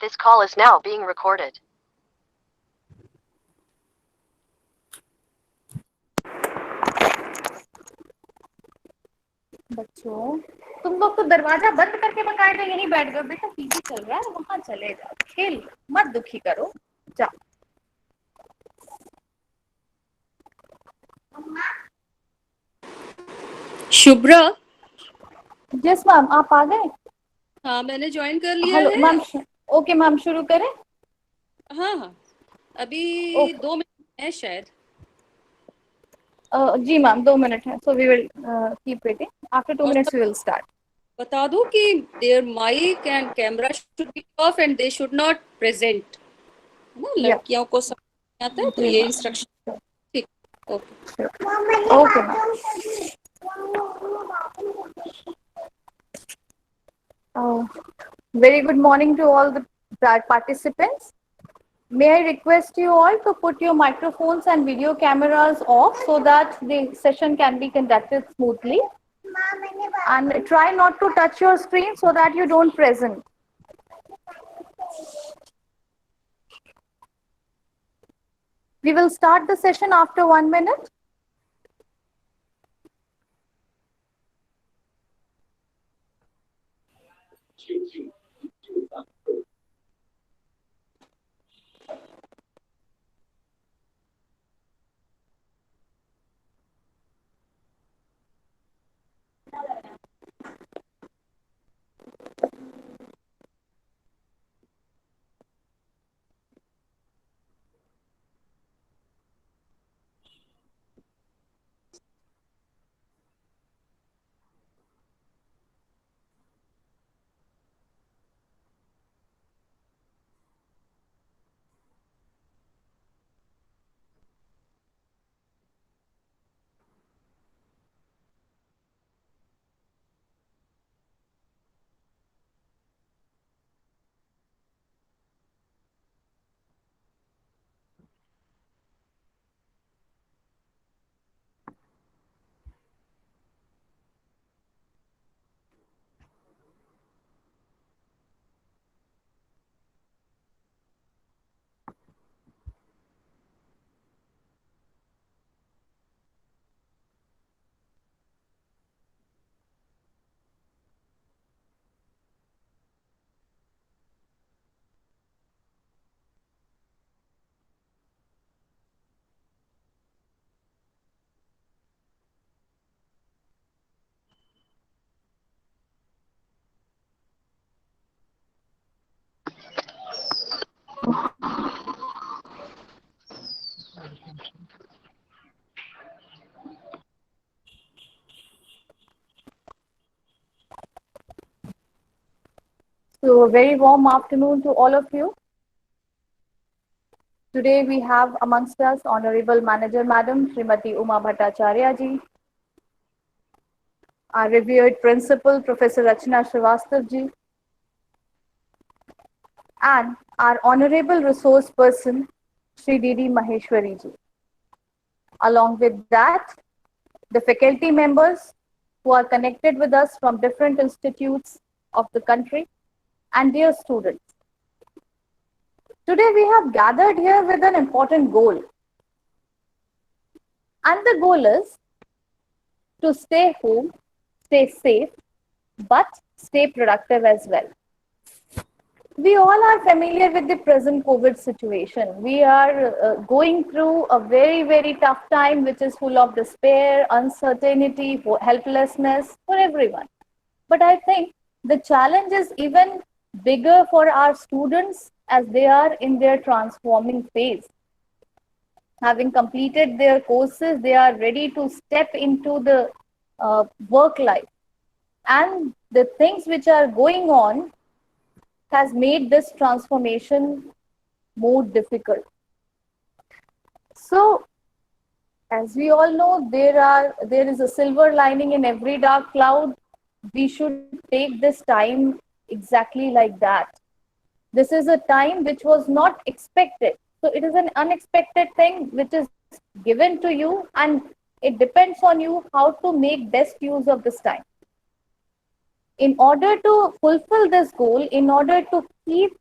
This call is now being recorded. बच्चों, तुम लोग तो दरवाजा बंद करके बकायदा यहीं बैठ गए। बेटा टीवी चल रहा है, वहां चले जाओ, खेल मत दुखी करो, जाओ। शुभ्रा। यस मैम, आप आ गए? हाँ, मैंने ज्वाइन कर लिया हेलो है। मैम। ओके मैम, शुरू करें? हाँ हाँ, अभी ओके 2 मिनट है शायद। जी मैम, 2 मिनट है, so we will keep waiting. After 2 minutes और वी विल स्टार्ट। बता दूं कि there mic and camera should be off and they should not present, है ना। या लड़कियों को समझ नहीं आता है तो जी ये मैम, इंस्ट्रक्शन। ठीक। Okay. Okay ma'am. Very good morning to all the participants. May I request you all to put your microphones and video cameras off so that the session can be conducted smoothly. And try not to touch your screen so that you don't present. We will start the session after 1 minute. So a very warm afternoon to all of you. Today we have amongst us Honorable Manager Madam Srimati Uma Bhattacharya ji, our revered Principal Professor Rachna Srivastav ji, and our Honorable Resource Person Sri Didi Maheshwari ji. Along with that, the faculty members who are connected with us from different institutes of the country and dear students. Today we have gathered here with an important goal. And the goal is to stay home, stay safe, but stay productive as well. We all are familiar with the present COVID situation. We are going through a very, very tough time, which is full of despair, uncertainty, helplessness for everyone. But I think the challenge is even bigger for our students as they are in their transforming phase. Having completed their courses, they are ready to step into the work life. And the things which are going on has made this transformation more difficult. So, as we all know, there is a silver lining in every dark cloud. We should take this time exactly like that. This is a time which was not expected. So it is an unexpected thing which is given to you, and it depends on you how to make best use of this time. In order to fulfill this goal, in order to keep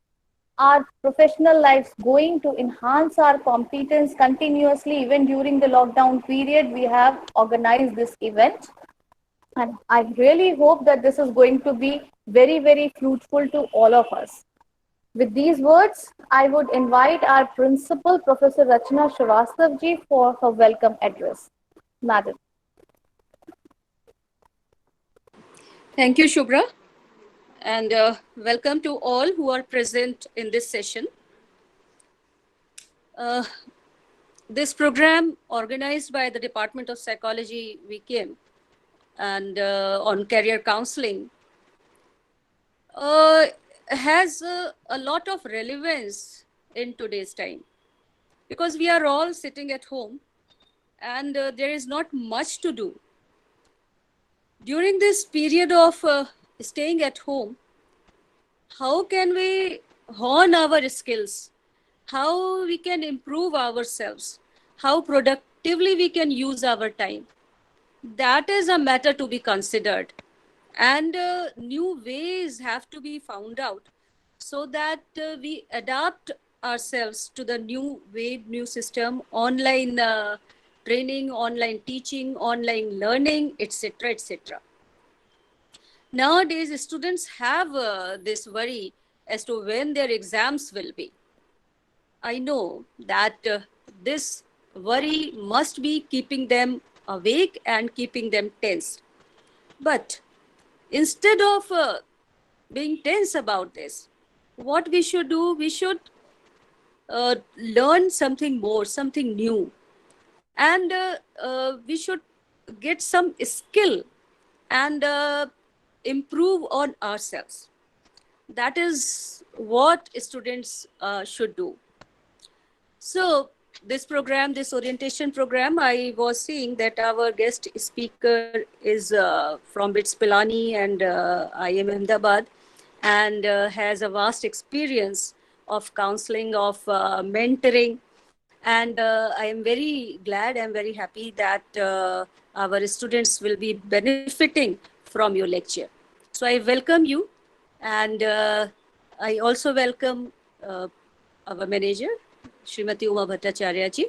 our professional lives going to enhance our competence continuously. Even during the lockdown period, we have organized this event. And I really hope that this is going to be very, very fruitful to all of us. With these words, I would invite our principal, Professor Rachna Srivastav ji, for her welcome address. Madam. Thank you, Shubhra, and welcome to all who are present in this session. This program, organized by the Department of Psychology, WICAM, and on career counseling, has a lot of relevance in today's time, because we are all sitting at home and there is not much to do. During this period of staying at home, how can we hone our skills? How we can improve ourselves? How productively we can use our time? That is a matter to be considered. And new ways have to be found out so that we adapt ourselves to the new way, new system, online training, online teaching, online learning, etc., etc. Nowadays, students have this worry as to when their exams will be. I know that this worry must be keeping them awake and keeping them tense. But instead of being tense about this, what we should do, we should learn something more, something new. And we should get some skill and improve on ourselves. That is what students should do. So this program, this orientation program, I was seeing that our guest speaker is from BITS Pilani and IIM Ahmedabad, and has a vast experience of counseling, of mentoring. And I am very glad, I'm very happy that our students will be benefiting from your lecture. So I welcome you, and I also welcome our manager, Srimati Uma Bhattacharya ji,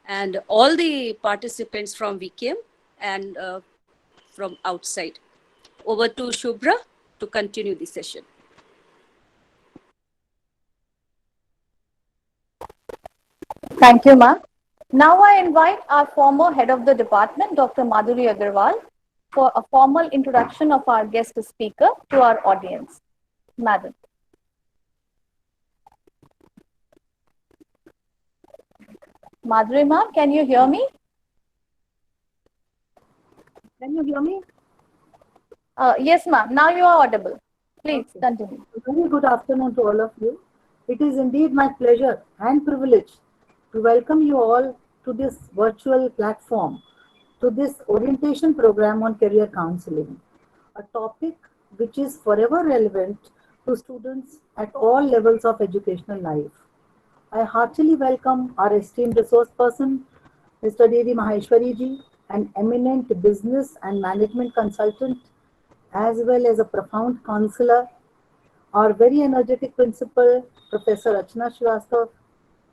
and all the participants from WICAM and from outside. Over to Shubhra to continue the session. Thank you, ma'am. Now I invite our former head of the department, Dr. Madhuri Agarwal, for a formal introduction of our guest speaker to our audience. Madam. Madhuri ma'am, can you hear me? Can you hear me? Yes, ma'am. Now you are audible. Please continue. Very good afternoon to all of you. It is indeed my pleasure and privilege to welcome you all to this virtual platform, to this orientation program on career counseling, a topic which is forever relevant to students at all levels of educational life. I heartily welcome our esteemed resource person, Mr. D.D. Maheshwari ji, an eminent business and management consultant, as well as a profound counselor, our very energetic principal, Professor Rachna Srivastav,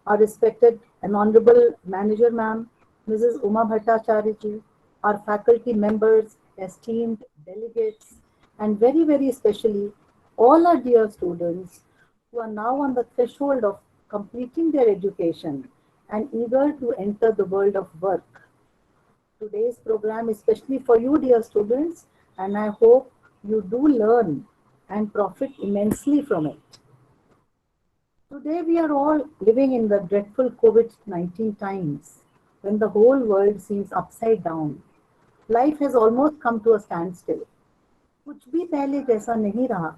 our respected and honorable manager ma'am, Mrs. Uma Bhattacharya ji, our faculty members, esteemed delegates, and very, very especially all our dear students who are now on the threshold of completing their education and eager to enter the world of work. Today's program is especially for you, dear students, and I hope you do learn and profit immensely from it. Today, we are all living in the dreadful COVID-19 times when the whole world seems upside down. Life has almost come to a standstill. कुछ भी पहले जैसा नहीं रहा.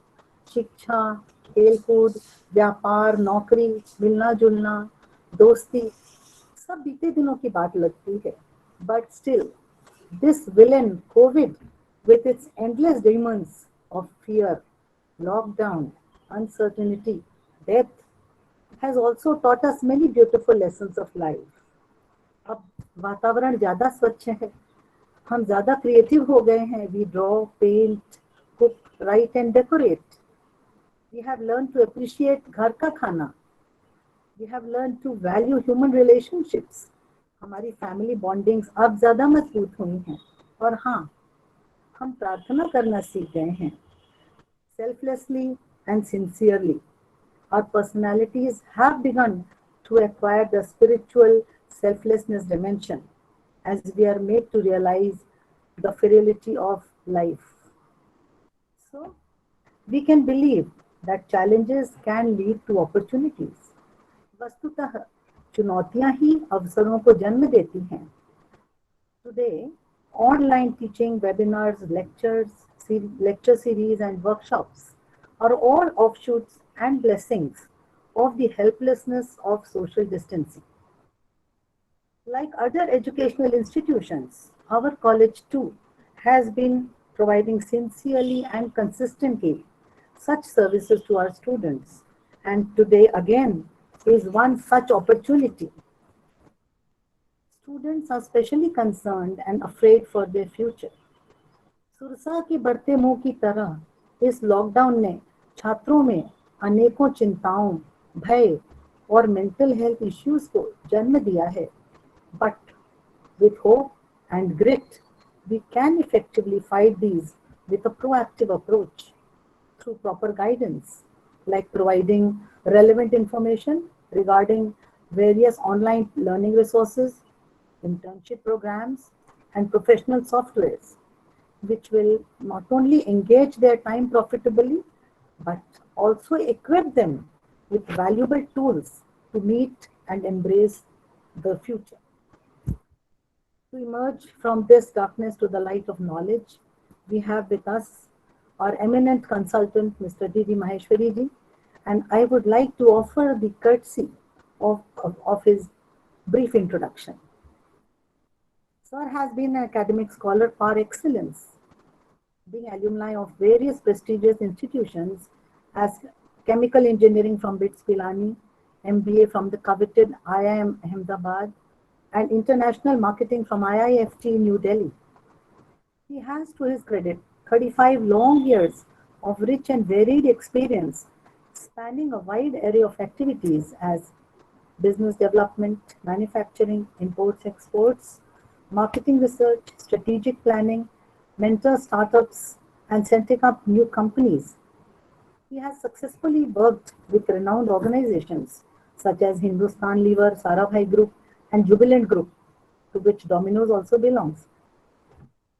शिक्षा, खेलकूद, व्यापार, नौकरी, मिलना जुलना, दोस्ती, सब बीते दिनों की बात लगती है. But still, this villain COVID, with its endless demons of fear, lockdown, uncertainty, death, has also taught us many beautiful lessons of life. अब वातावरण ज़्यादा स्वच्छ है, हम ज़्यादा क्रिएटिव हो गए हैं. We draw, paint, cook, write and decorate. We have learned to appreciate घर का खाना. We have learned to value human relationships. हमारी फैमिली बॉन्डिंग्स अब ज्यादा मजबूत हुई हैं. और हाँ, हम प्रार्थना करना सीख गए हैं. Selflessly and sincerely, our personalities have begun to acquire the spiritual selflessness dimension as we are made to realize the virility of life. So, we can believe that challenges can lead to opportunities. वस्तुतः चुनौतियां ही अवसरों को जन्म देती हैं. Today, online teaching, webinars, lecture series, and workshops are all offshoots and blessings of the helplessness of social distancing. Like other educational institutions, our college too has been providing sincerely and consistently such services to our students, and today again is one such opportunity. Students are specially concerned and afraid for their future. Surasa के बढ़ते मुंह की तरह इस lockdown ने छात्रों में अनेकों चिंताओं, भय और मेंटल हेल्थ इश्यूज को जन्म दिया है. But with hope and grit, we can effectively fight these with a proactive approach through proper guidance, like providing relevant information regarding various online learning resources, internship programs, and professional softwares, which will not only engage their time profitably, but also equip them with valuable tools to meet and embrace the future. To emerge from this darkness to the light of knowledge, we have with us our eminent consultant, Mr. D.D. Maheshwari ji, and I would like to offer the courtesy of his brief introduction. Sir has been an academic scholar par excellence, being alumni of various prestigious institutions as chemical engineering from BITS Pilani, MBA from the coveted IIM Ahmedabad, and international marketing from IIFT New Delhi. He has, to his credit, 35 long years of rich and varied experience spanning a wide array of activities as business development, manufacturing, imports, exports, marketing research, strategic planning, mentor startups, and setting up new companies. He has successfully worked with renowned organizations such as Hindustan Lever, Sarabhai Group, and Jubilant Group, to which Domino's also belongs.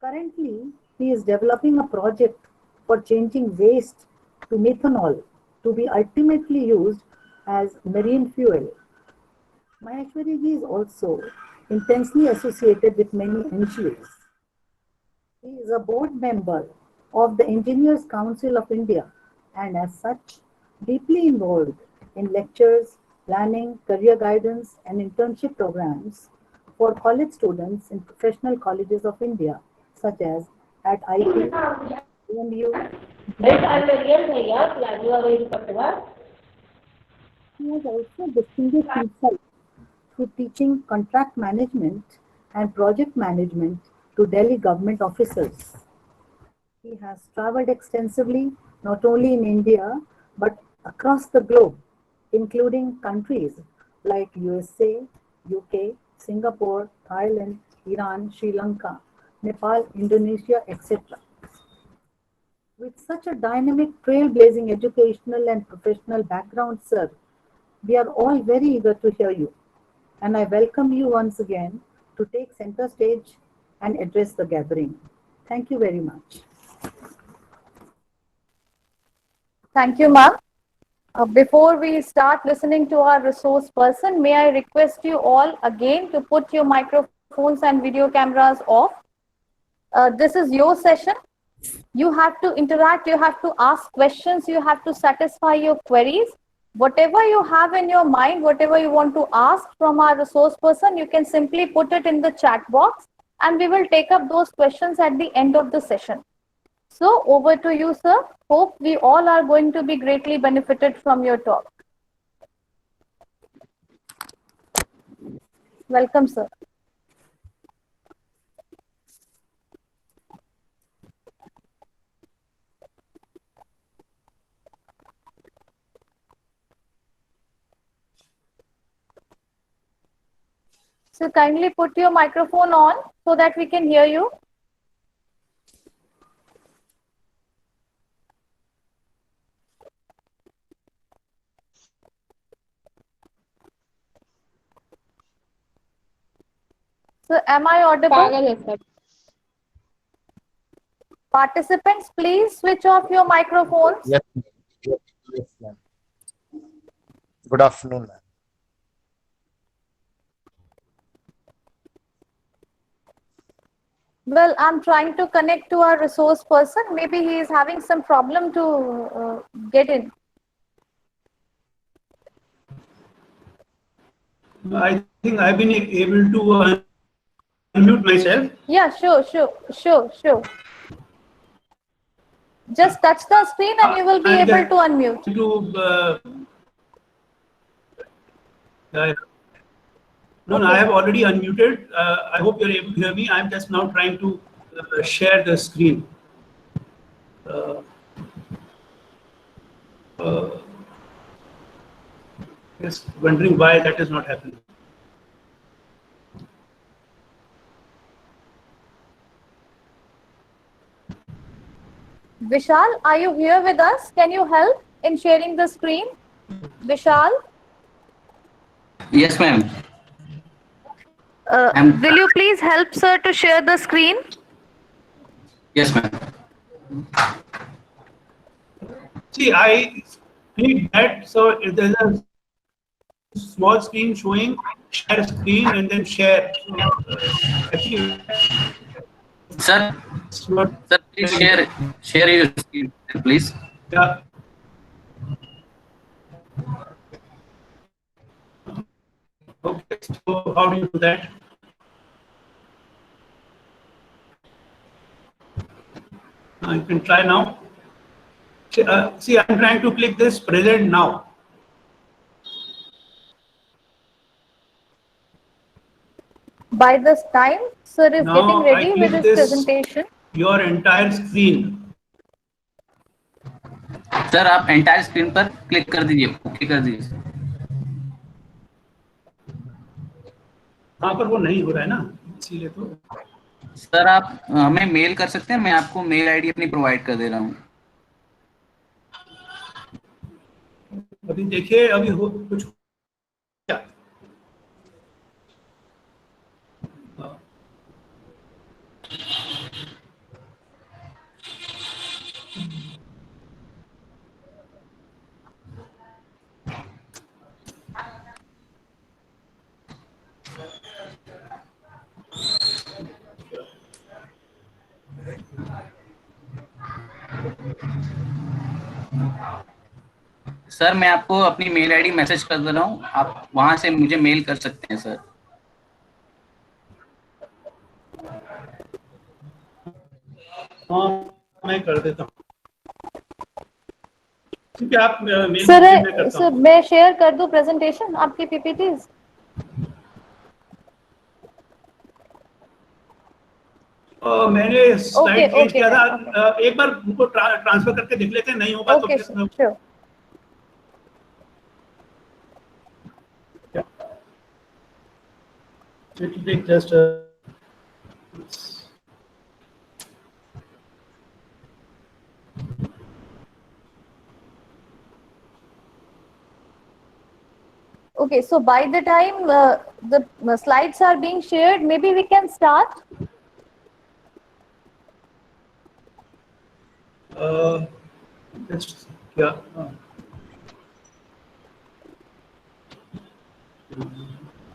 Currently, he is developing a project for changing waste to methanol to be ultimately used as marine fuel. Maheshwari ji is also intensely associated with many NGOs. He is a board member of the Engineers Council of India and as such deeply involved in lectures, planning, career guidance and internship programs for college students in professional colleges of India such as at IT, AMU. He has also distinguished himself through teaching contract management and project management to Delhi government officers. He has traveled extensively, not only in India, but across the globe, including countries like USA, UK, Singapore, Thailand, Iran, Sri Lanka, Nepal, Indonesia, etc. With such a dynamic, trailblazing educational and professional background, sir, we are all very eager to hear you. And I welcome you once again to take center stage and address the gathering. Thank you very much. Thank you, ma'am. Before we start listening to our resource person, may I request you all again to put your microphones and video cameras off. This is your session. You have to interact, you have to ask questions, you have to satisfy your queries. Whatever you have in your mind, whatever you want to ask from our resource person, you can simply put it in the chat box and we will take up those questions at the end of the session. So over to you, sir. Hope we all are going to be greatly benefited from your talk. Welcome, sir. So kindly put your microphone on so that we can hear you. So am I audible? Participants, please switch off your microphones. Yes, yes, yes, ma'am. Good afternoon, ma'am. Well, I'm trying to connect to our resource person. Maybe he is having some problem to get in. I think I've been able to unmute myself. Yeah, sure. Just touch the screen and you will be And able to unmute. No, I have already unmuted. I hope you're able to hear me. I'm just now trying to share the screen. Just wondering why that is not happening. Vishal, are you here with us? Can you help in sharing the screen? Vishal? Yes, ma'am. Will you please help sir to share the screen? Yes, ma'am. See, I click that. So if there's a small screen showing, share screen and then share. So, actually, Sir, it's not sir, please share your screen, please. yeah. Okay, so how do you do that? You can try now. See, I'm trying to click this present now. By this time, sir is Now getting I ready with click his this presentation. your entire screen. Sir आप entire screen पर click कर दीजिए, okay कर दीजिए. हाँ, पर वो नहीं हो रहा है ना, इसीलिए तो. सर आप हमें मेल कर सकते हैं, मैं आपको मेल आईडी अपनी प्रोवाइड कर दे रहा हूँ. अभी देखिए, अभी हो कुछ क्या? सर मैं आपको अपनी मेल आईडी मैसेज कर दे रहा हूँ, आप वहां से मुझे मेल कर सकते हैं सर. हाँ, मैं कर देता हूँ. ठीक है, आप मेल सर मैं करता सर हूँ. मैं शेयर कर दूं प्रेजेंटेशन आपकी पीपीटीज. मैंने स्लाइड चेंज किया था. okay. एक बार उनको ट्रांसफर करके देख लेते हैं, नहीं होगा तो Okay, फिर sure. it will take just Okay, so by the time the slides are being shared, maybe we can start. just yeah.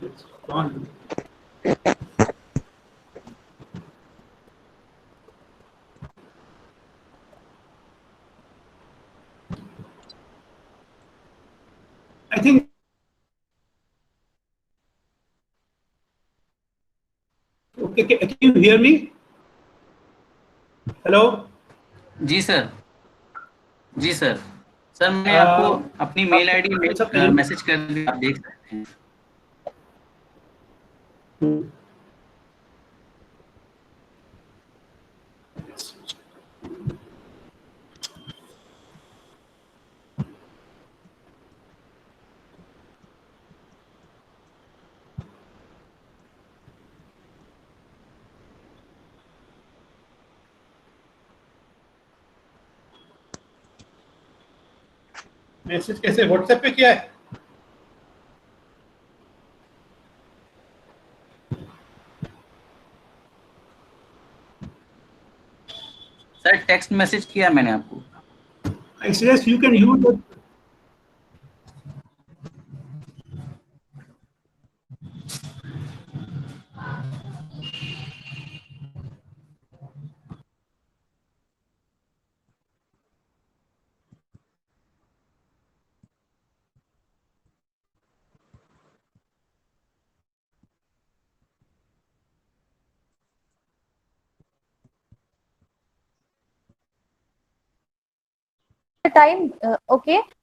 It's gone. I think okay, can you hear me? Hello? जी sir, जी sir. Sir मैं आपको अपनी mail ID message कर दी, आप देख सकते हैं. मैसेज कैसे व्हाट्सएप पे किया है? सर टेक्स्ट मैसेज किया मैंने आपको। I suggest you can use the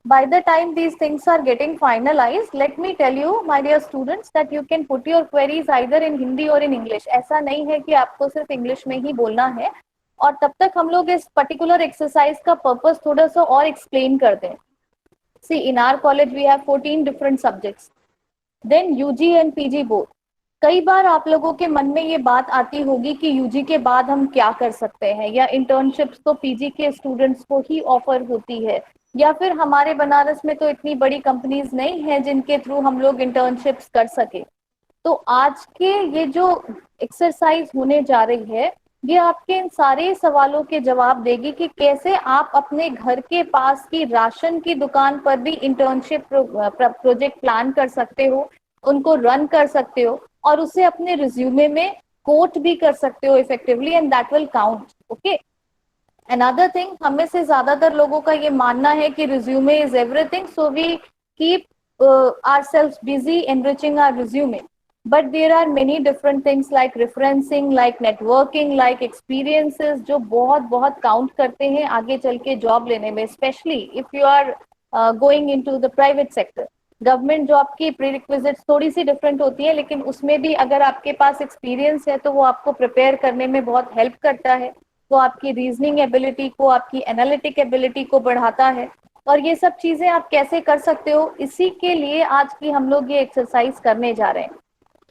By the time these things are getting finalized, let me tell you, my dear students, that you can put your queries either in Hindi or in English. ऐसा नहीं है कि आपको सिर्फ English में ही बोलना है। और तब तक हम लोग इस पर्टिकुलर एक्सरसाइज का पर्पस थोड़ा सा और एक्सप्लेन करते हैं। See, in our college we have 14 different subjects, then UG and PG both. कई बार आप लोगों के मन में ये बात आती होगी कि यूजी के बाद हम क्या कर सकते हैं, या इंटर्नशिप्स तो पीजी के स्टूडेंट्स को ही ऑफर होती है, या फिर हमारे बनारस में तो इतनी बड़ी कंपनीज नहीं है जिनके थ्रू हम लोग इंटर्नशिप्स कर सके। तो आज के ये जो एक्सरसाइज होने जा रही है, ये आपके इन सारे सवालों के जवाब देगी कि कैसे आप अपने घर के पास की राशन की दुकान पर भी इंटर्नशिप प्रोजेक्ट प्लान कर सकते हो, उनको रन कर सकते हो और उसे अपने रिज्यूमे में कोट भी कर सकते हो effectively, and that will count. Okay, another thing, हमें से ज्यादातर लोगों का ये मानना है कि resume is everything, so we keep ourselves busy enriching our resume, but there are many different things like referencing, like networking, like experiences जो बहुत बहुत काउंट करते हैं आगे चल के जॉब लेने में, specially if you are going into the private sector. Government job की प्रीरिक्विजिट्स थोड़ी सी डिफरेंट होती है, लेकिन उसमें भी अगर आपके पास एक्सपीरियंस है तो वो आपको प्रिपेयर करने में बहुत हेल्प करता है, वो आपकी रीजनिंग एबिलिटी को, आपकी एनालिटिक एबिलिटी को बढ़ाता है। और ये सब चीजें आप कैसे कर सकते हो, इसी के लिए आज की हम लोग ये एक्सरसाइज करने जा रहे हैं।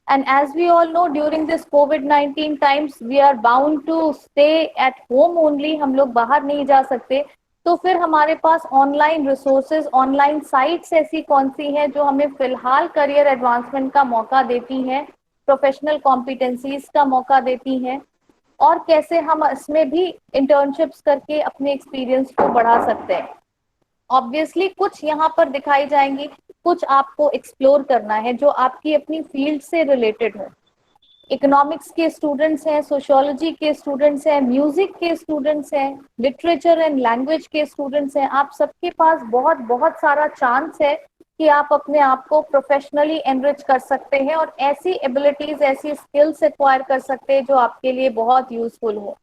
And as we all know, during this COVID-19 times, we are bound to stay at home only. हम लोग बाहर नहीं जा सकते, तो फिर हमारे पास ऑनलाइन रिसोर्सेज, ऑनलाइन साइट्स ऐसी कौन सी हैं जो हमें फिलहाल करियर एडवांसमेंट का मौका देती हैं, प्रोफेशनल कॉम्पिटेंसीज का मौका देती हैं, और कैसे हम इसमें भी इंटर्नशिप्स करके अपने एक्सपीरियंस को बढ़ा सकते हैं। ऑब्वियसली कुछ यहाँ पर दिखाई जाएंगी, कुछ आपको एक्सप्लोर करना है जो आपकी अपनी फील्ड से रिलेटेड हो। इकोनॉमिक्स के स्टूडेंट्स हैं, सोशियोलॉजी के स्टूडेंट्स हैं, म्यूजिक के स्टूडेंट्स हैं, लिटरेचर एंड लैंग्वेज के स्टूडेंट्स हैं, आप सबके पास बहुत बहुत सारा चांस है कि आप अपने आप को प्रोफेशनली एनरिच कर सकते हैं और ऐसी एबिलिटीज, ऐसी स्किल्स एक्वायर कर सकते हैं जो आपके लिए बहुत यूजफुल हो।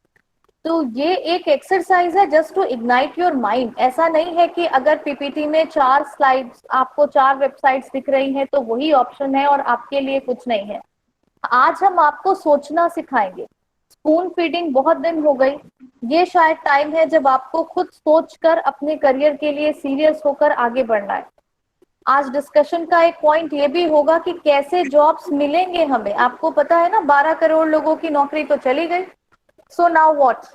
तो ये एक एक्सरसाइज है just to ignite your mind. ऐसा नहीं है कि अगर पीपीटी में 4 स्लाइड्स, आपको 4 वेबसाइट्स दिख रही हैं तो वही ऑप्शन है और आपके लिए कुछ नहीं है। आज हम आपको सोचना सिखाएंगे। स्पून फीडिंग बहुत दिन हो गई, ये शायद टाइम है जब आपको खुद सोचकर अपने करियर के लिए सीरियस होकर आगे बढ़ना है। आज डिस्कशन का एक पॉइंट ये भी होगा कि कैसे जॉब्स मिलेंगे हमें। आपको पता है ना, 12 करोड़ लोगों की नौकरी तो चली गई। So now what?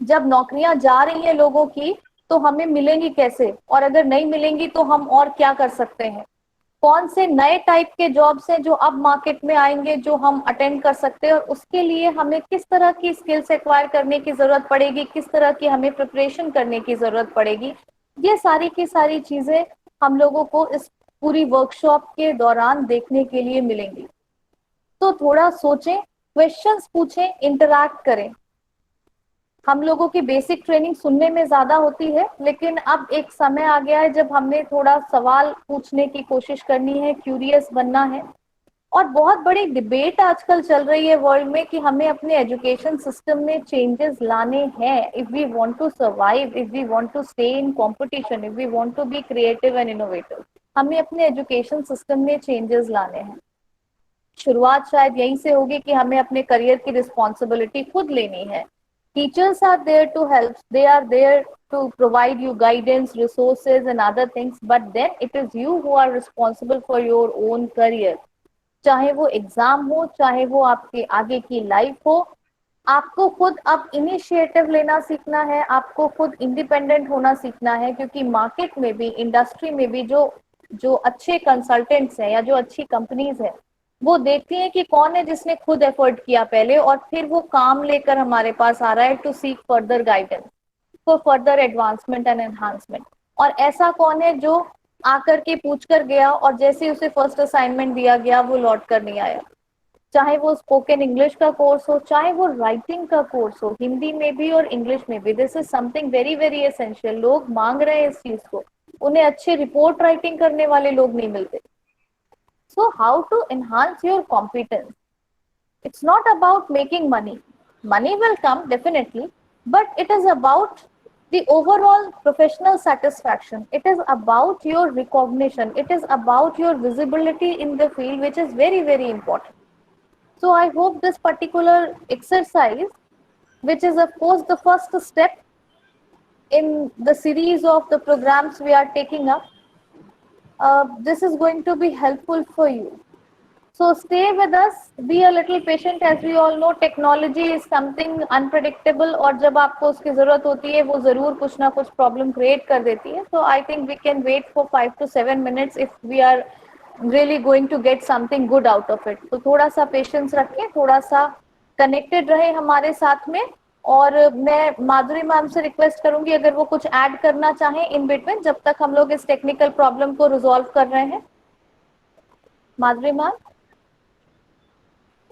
जब नौकरियां जा रही हैं लोगों की, तो हमें मिलेंगी कैसे, और अगर नहीं मिलेंगी तो हम और क्या कर सकते हैं? कौन से नए टाइप के जॉब्स हैं जो अब मार्केट में आएंगे जो हम अटेंड कर सकते हैं, और उसके लिए हमें किस तरह की स्किल्स एक्वायर करने की जरूरत पड़ेगी, किस तरह की हमें प्रिपरेशन करने की जरूरत पड़ेगी। ये सारी की सारी चीजें हम लोगों को इस पूरी वर्कशॉप के दौरान देखने के लिए मिलेंगी। तो थोड़ा सोचें, क्वेश्चंस पूछें, इंटरैक्ट करें। हम लोगों की बेसिक ट्रेनिंग सुनने में ज्यादा होती है, लेकिन अब एक समय आ गया है जब हमने थोड़ा सवाल पूछने की कोशिश करनी है, क्यूरियस बनना है। और बहुत बड़ी डिबेट आजकल चल रही है वर्ल्ड में कि हमें अपने एजुकेशन सिस्टम में चेंजेस लाने हैं if we want to survive, if we want to stay in competition, if we want to be creative and innovative. हमें अपने एजुकेशन सिस्टम में चेंजेस लाने हैं। शुरुआत शायद यहीं से होगी कि हमें अपने करियर की रिस्पॉन्सिबिलिटी खुद लेनी है। Teachers are there to help, they are there to provide you guidance, resources and other things, but then it is you who are responsible for your own career. चाहे वो एग्जाम हो, चाहे वो आपके आगे की लाइफ हो, आपको खुद अब इनिशिएटिव लेना सीखना है, आपको खुद इंडिपेंडेंट होना सीखना है, क्योंकि मार्केट में भी, इंडस्ट्री में भी जो अच्छे कंसल्टेंट्स हैं या जो अच्छी कंपनीज हैं, वो देखती हैं कि कौन है जिसने खुद एफर्ट किया पहले और फिर वो काम लेकर हमारे पास आ रहा है to seek further guidance for further advancement and enhancement. और ऐसा कौन है जो आकर के पूछ कर गया और जैसे उसे फर्स्ट असाइनमेंट दिया गया वो लौट कर नहीं आया। चाहे वो स्पोकन इंग्लिश का कोर्स हो, चाहे वो राइटिंग का कोर्स हो, हिंदी में भी और इंग्लिश में भी, this is something very very essential. लोग मांग रहे हैं इस चीज को, उन्हें अच्छे रिपोर्ट राइटिंग करने वाले लोग नहीं मिलते। So how to enhance your competence? It's not about making money, money will come definitely, but it is about the overall professional satisfaction. It is about your recognition, it is about your visibility in the field, which is very very important. So I hope this particular exercise, which is of course the first step in the series of the programs we are taking up, this is going to be helpful for you. So stay with us, be a little patient. As we all know, technology is something unpredictable, और जब आपको उसकी जरूरत होती है वो जरूर कुछ ना कुछ प्रॉब्लम क्रिएट कर देती है. So I think we can wait for 5 to 7 minutes if we are really going to get something good out of it. तो थोड़ा सा पेशेंस रखें, थोड़ा सा कनेक्टेड रहे हमारे साथ में. और मैं माधुरी मैम से रिक्वेस्ट करूंगी अगर वो कुछ ऐड करना चाहें इन बिटवीन, जब तक हम लोग इस टेक्निकल प्रॉब्लम को रिजॉल्व कर रहे हैं. माधुरी ma'am.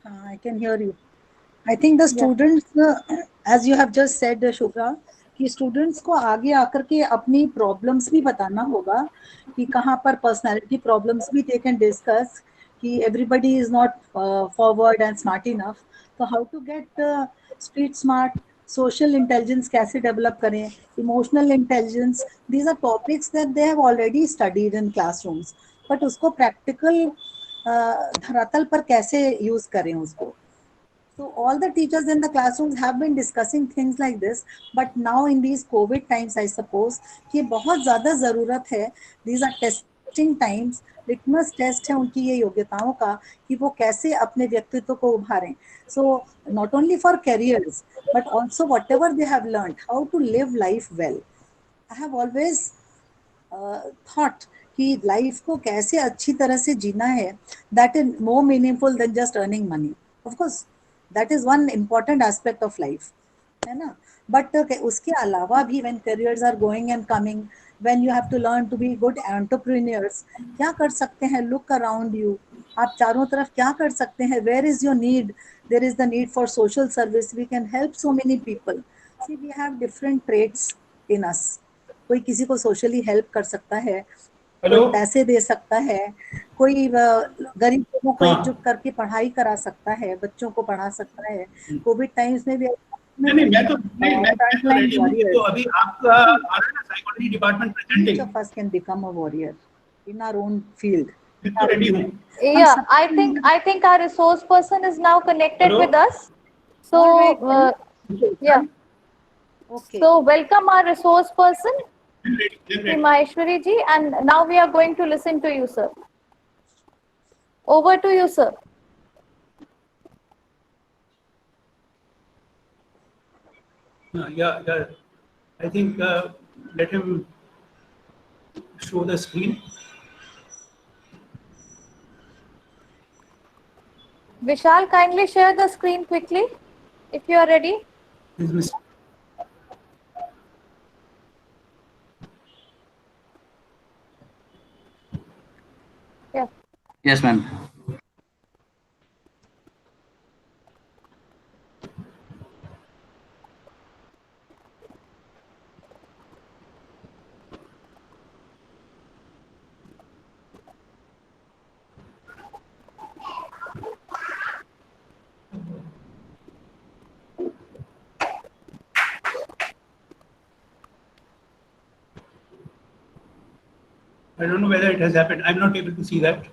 I can hear you. I think the students, as you have just said, Shubhra, कि students को आगे आकर के अपनी problems भी बताना होगा कि कहाँ पर personality problems भी they can discuss, कि everybody is not forward and smart enough. So how to get street smart, social intelligence कैसे develop करें, emotional intelligence, these are topics that they have already studied in classrooms. But उसको practical धरातल पर कैसे use करें उसको. So all the teachers in the classrooms have been discussing things like this, but now in these COVID times, I suppose कि बहुत ज़्यादा ज़रूरत है. These are testing times, litmus test है उनकी ये योग्यताओं का कि वो कैसे अपने व्यक्तित्व को उभारें. So not only for careers, but also whatever they have learned, how to live life well. I have always thought कि लाइफ को कैसे अच्छी तरह से जीना है, that is more meaningful than just earning money. Of course, that is one important aspect of life, है ना. But उसके अलावा भी when careers are going and coming, when you have to learn to be good entrepreneurs, क्या कर सकते हैं, look around you, आप चारों तरफ क्या कर सकते हैं, where is your need, there is the need for social service, we can help so many people. See, we have different traits in us. कोई किसी को socially help कर सकता है, कोई पैसे दे सकता है, कोई गरीब लोगों को एकजुट करके पढ़ाई करा सकता है, बच्चों को पढ़ा सकता है. कोविड टाइम्स में भी नहीं, मैं तो रेडी हूं. तो अभी आपका आ रहा है ना psychology department presenting. Each of us can become a warrior in our own field. मैं तो रेडी हूं. Yeah, I think our resource person is now connected with us. So yeah. Okay. So welcome our resource person, Maheshwari ji, and now we are going to listen to you, sir. Over to you, sir. Yeah. I think let him show the screen. Vishal, kindly share the screen quickly if you are ready. Yeah. Yes, ma'am. I don't know whether it has happened. I'm not able to see that.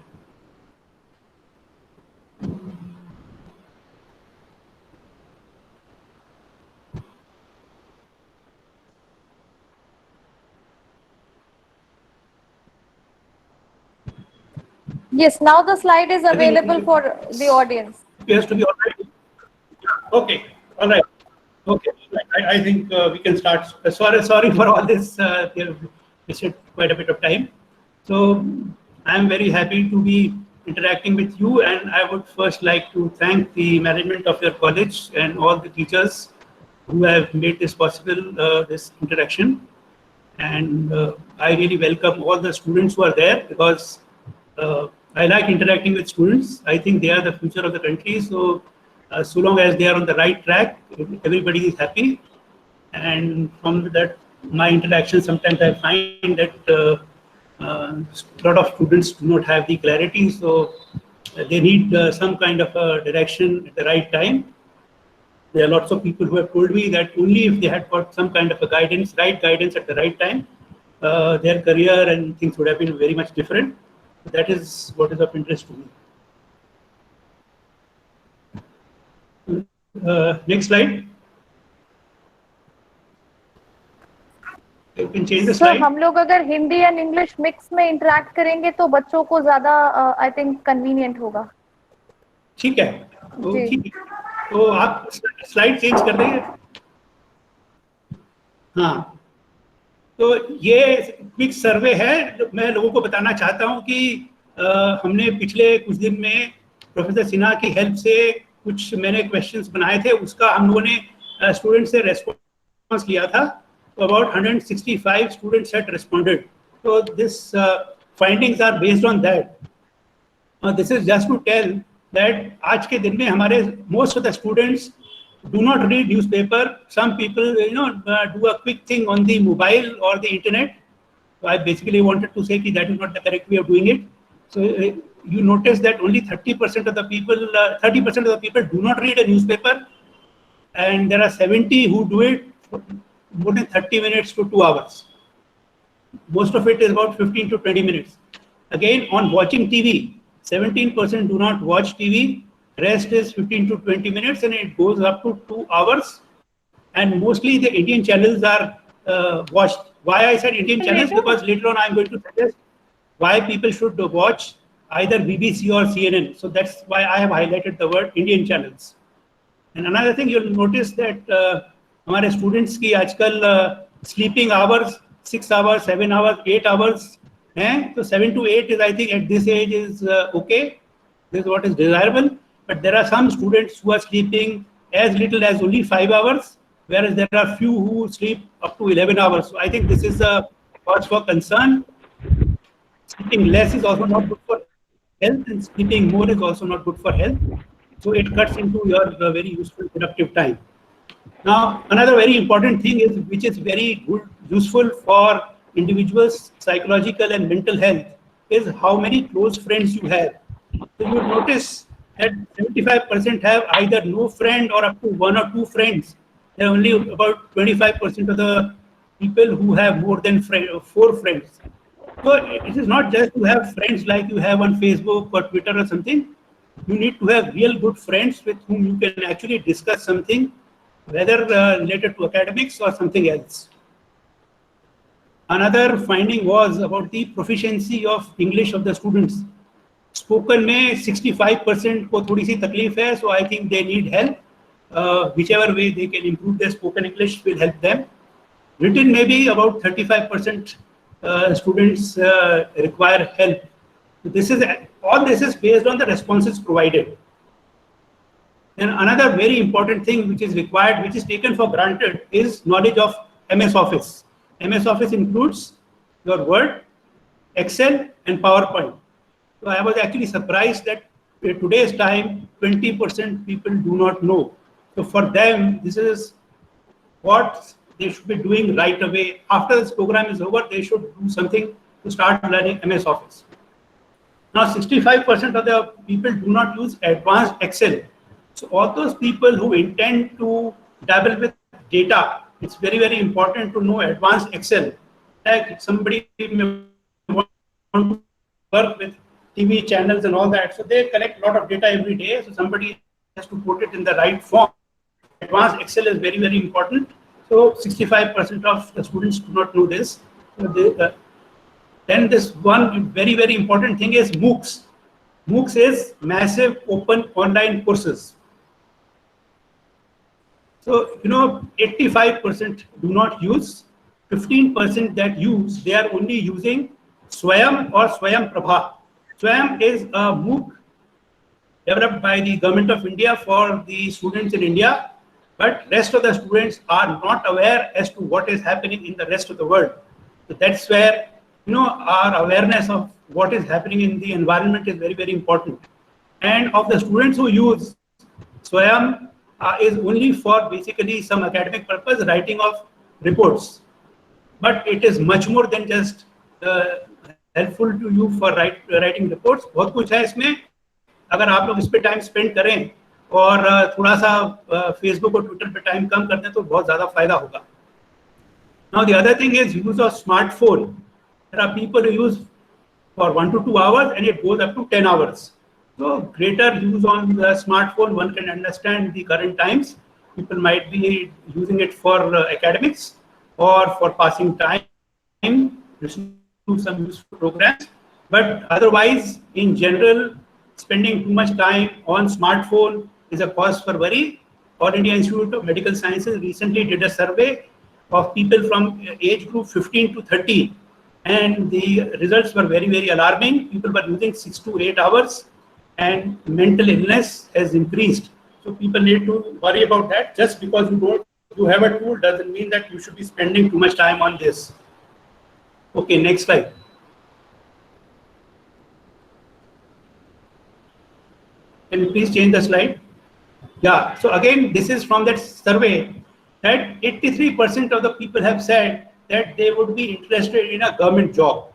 Yes, now the slide is available for the audience. Appears to be all right. Okay, all right. I think we can start. Sorry for all this. We have wasted quite a bit of time. So I'm very happy to be interacting with you, and I would first like to thank the management of your college and all the teachers who have made this possible, this interaction. And I really welcome all the students who are there, because I like interacting with students. I think they are the future of the country. So so long as they are on the right track, everybody is happy. And from that, my interaction, sometimes I find that a lot of students do not have the clarity. So they need some kind of a direction at the right time. There are lots of people who have told me that only if they had got some kind of a guidance, right guidance at the right time, their career and things would have been very much different. That is what is of interest to me. Next slide. You can change the sir slide. हम लोग अगर Hindi and English mix में interact करेंगे तो बच्चों को ज्यादा I think convenient होगा. ठीक है. तो आप स्लाइड चेंज कर देंगे. हाँ, तो ये क्विक सर्वे है. मैं लोगों को बताना चाहता हूँ कि हमने पिछले कुछ दिन में प्रोफेसर सिन्हा की हेल्प से कुछ मैंने क्वेश्चंस बनाए थे, उसका हम लोगों ने स्टूडेंट से रेस्पॉन्स लिया था. तो about 165 students had responded. So this findings are based on that. This is just to tell that आज के दिन में हमारे most of the students do not read newspaper. Some people, do a quick thing on the mobile or the internet. So I basically wanted to say that that is not the correct way of doing it. So you notice that only 30% of the people, 30% of the people do not read a newspaper, and there are 70 who do it for more than 30 minutes to 2 hours. Most of it is about 15 to 20 minutes. Again, on watching TV, 17% do not watch TV. Rest is 15 to 20 minutes, and it goes up to 2 hours. And mostly the Indian channels are watched. Why I said Indian channels? Because later on I'm going to suggest why people should watch either BBC or CNN. So that's why I have highlighted the word Indian channels. And another thing you'll notice that हमारे students की आजकल sleeping hours 6 hours, 7 hours, 8 hours हैं. So 7 to 8 is, I think, at this age is okay. This is what is desirable. But there are some students who are sleeping as little as only 5 hours, whereas there are few who sleep up to 11 hours. So I think this is a cause for concern. Sleeping less is also not good for health, and sleeping more is also not good for health. So it cuts into your very useful productive time. Now, another very important thing is, which is very good, useful for individuals' psychological and mental health, is how many close friends you have. So you notice that 75% have either no friend or up to 1 or 2 friends. There are only about 25% of the people who have more than 4 friends. So it is not just to have friends like you have on Facebook or Twitter or something. You need to have real good friends with whom you can actually discuss something, whether related to academics or something else. Another finding was about the proficiency of English of the students. Spoken में 65% को थोड़ी सी तकलीफ है, so I think they need help. Whichever way they can improve their spoken English will help them. Written maybe about 35% students require help. All this is based on the responses provided. And another very important thing which is required, which is taken for granted, is knowledge of MS Office. MS Office includes your Word, Excel, and PowerPoint. So I was actually surprised that in today's time, 20% people do not know. So for them, this is what they should be doing right away. After this program is over, they should do something to start learning MS Office. Now, 65% of the people do not use advanced Excel. So all those people who intend to dabble with data, it's very, very important to know advanced Excel. Like somebody may want to work with TV channels and all that. So they collect a lot of data every day. So somebody has to put it in the right form. Advanced Excel is very, very important. So 65% of the students do not know this. So then this one very, very important thing is MOOCs. MOOCs is massive open online courses. So, 85% do not use, 15% that use, they are only using Swayam or Swayam Prabha. Swayam is a MOOC developed by the Government of India for the students in India, but rest of the students are not aware as to what is happening in the rest of the world. So that's where, our awareness of what is happening in the environment is very, very important. And of the students who use Swayam, is only for basically some academic purpose, writing of reports. But it is much more than just helpful to you for writing reports. बहुत कुछ है इसमें. अगर आप लोग इस पे time spend करें और थोड़ा सा फेसबुक और ट्विटर पे टाइम कम कर दें तो बहुत ज़्यादा फायदा होगा. Now the other thing is use of smartphone. There are people who use for 1 to 2 hours and it goes up to 10 hours. So greater use on the smartphone, one can understand the current times. People might be using it for academics or for passing time, listening to some useful programs. But otherwise, in general, spending too much time on smartphone is a cause for worry. All India Institute of Medical Sciences recently did a survey of people from age group 15 to 30, and the results were very, very alarming. People were using 6 to 8 hours, and mental illness has increased. So people need to worry about that. Just because you have a tool doesn't mean that you should be spending too much time on this. Okay, next slide. Can you please change the slide? Yeah, so again, this is from that survey that 83% of the people have said that they would be interested in a government job.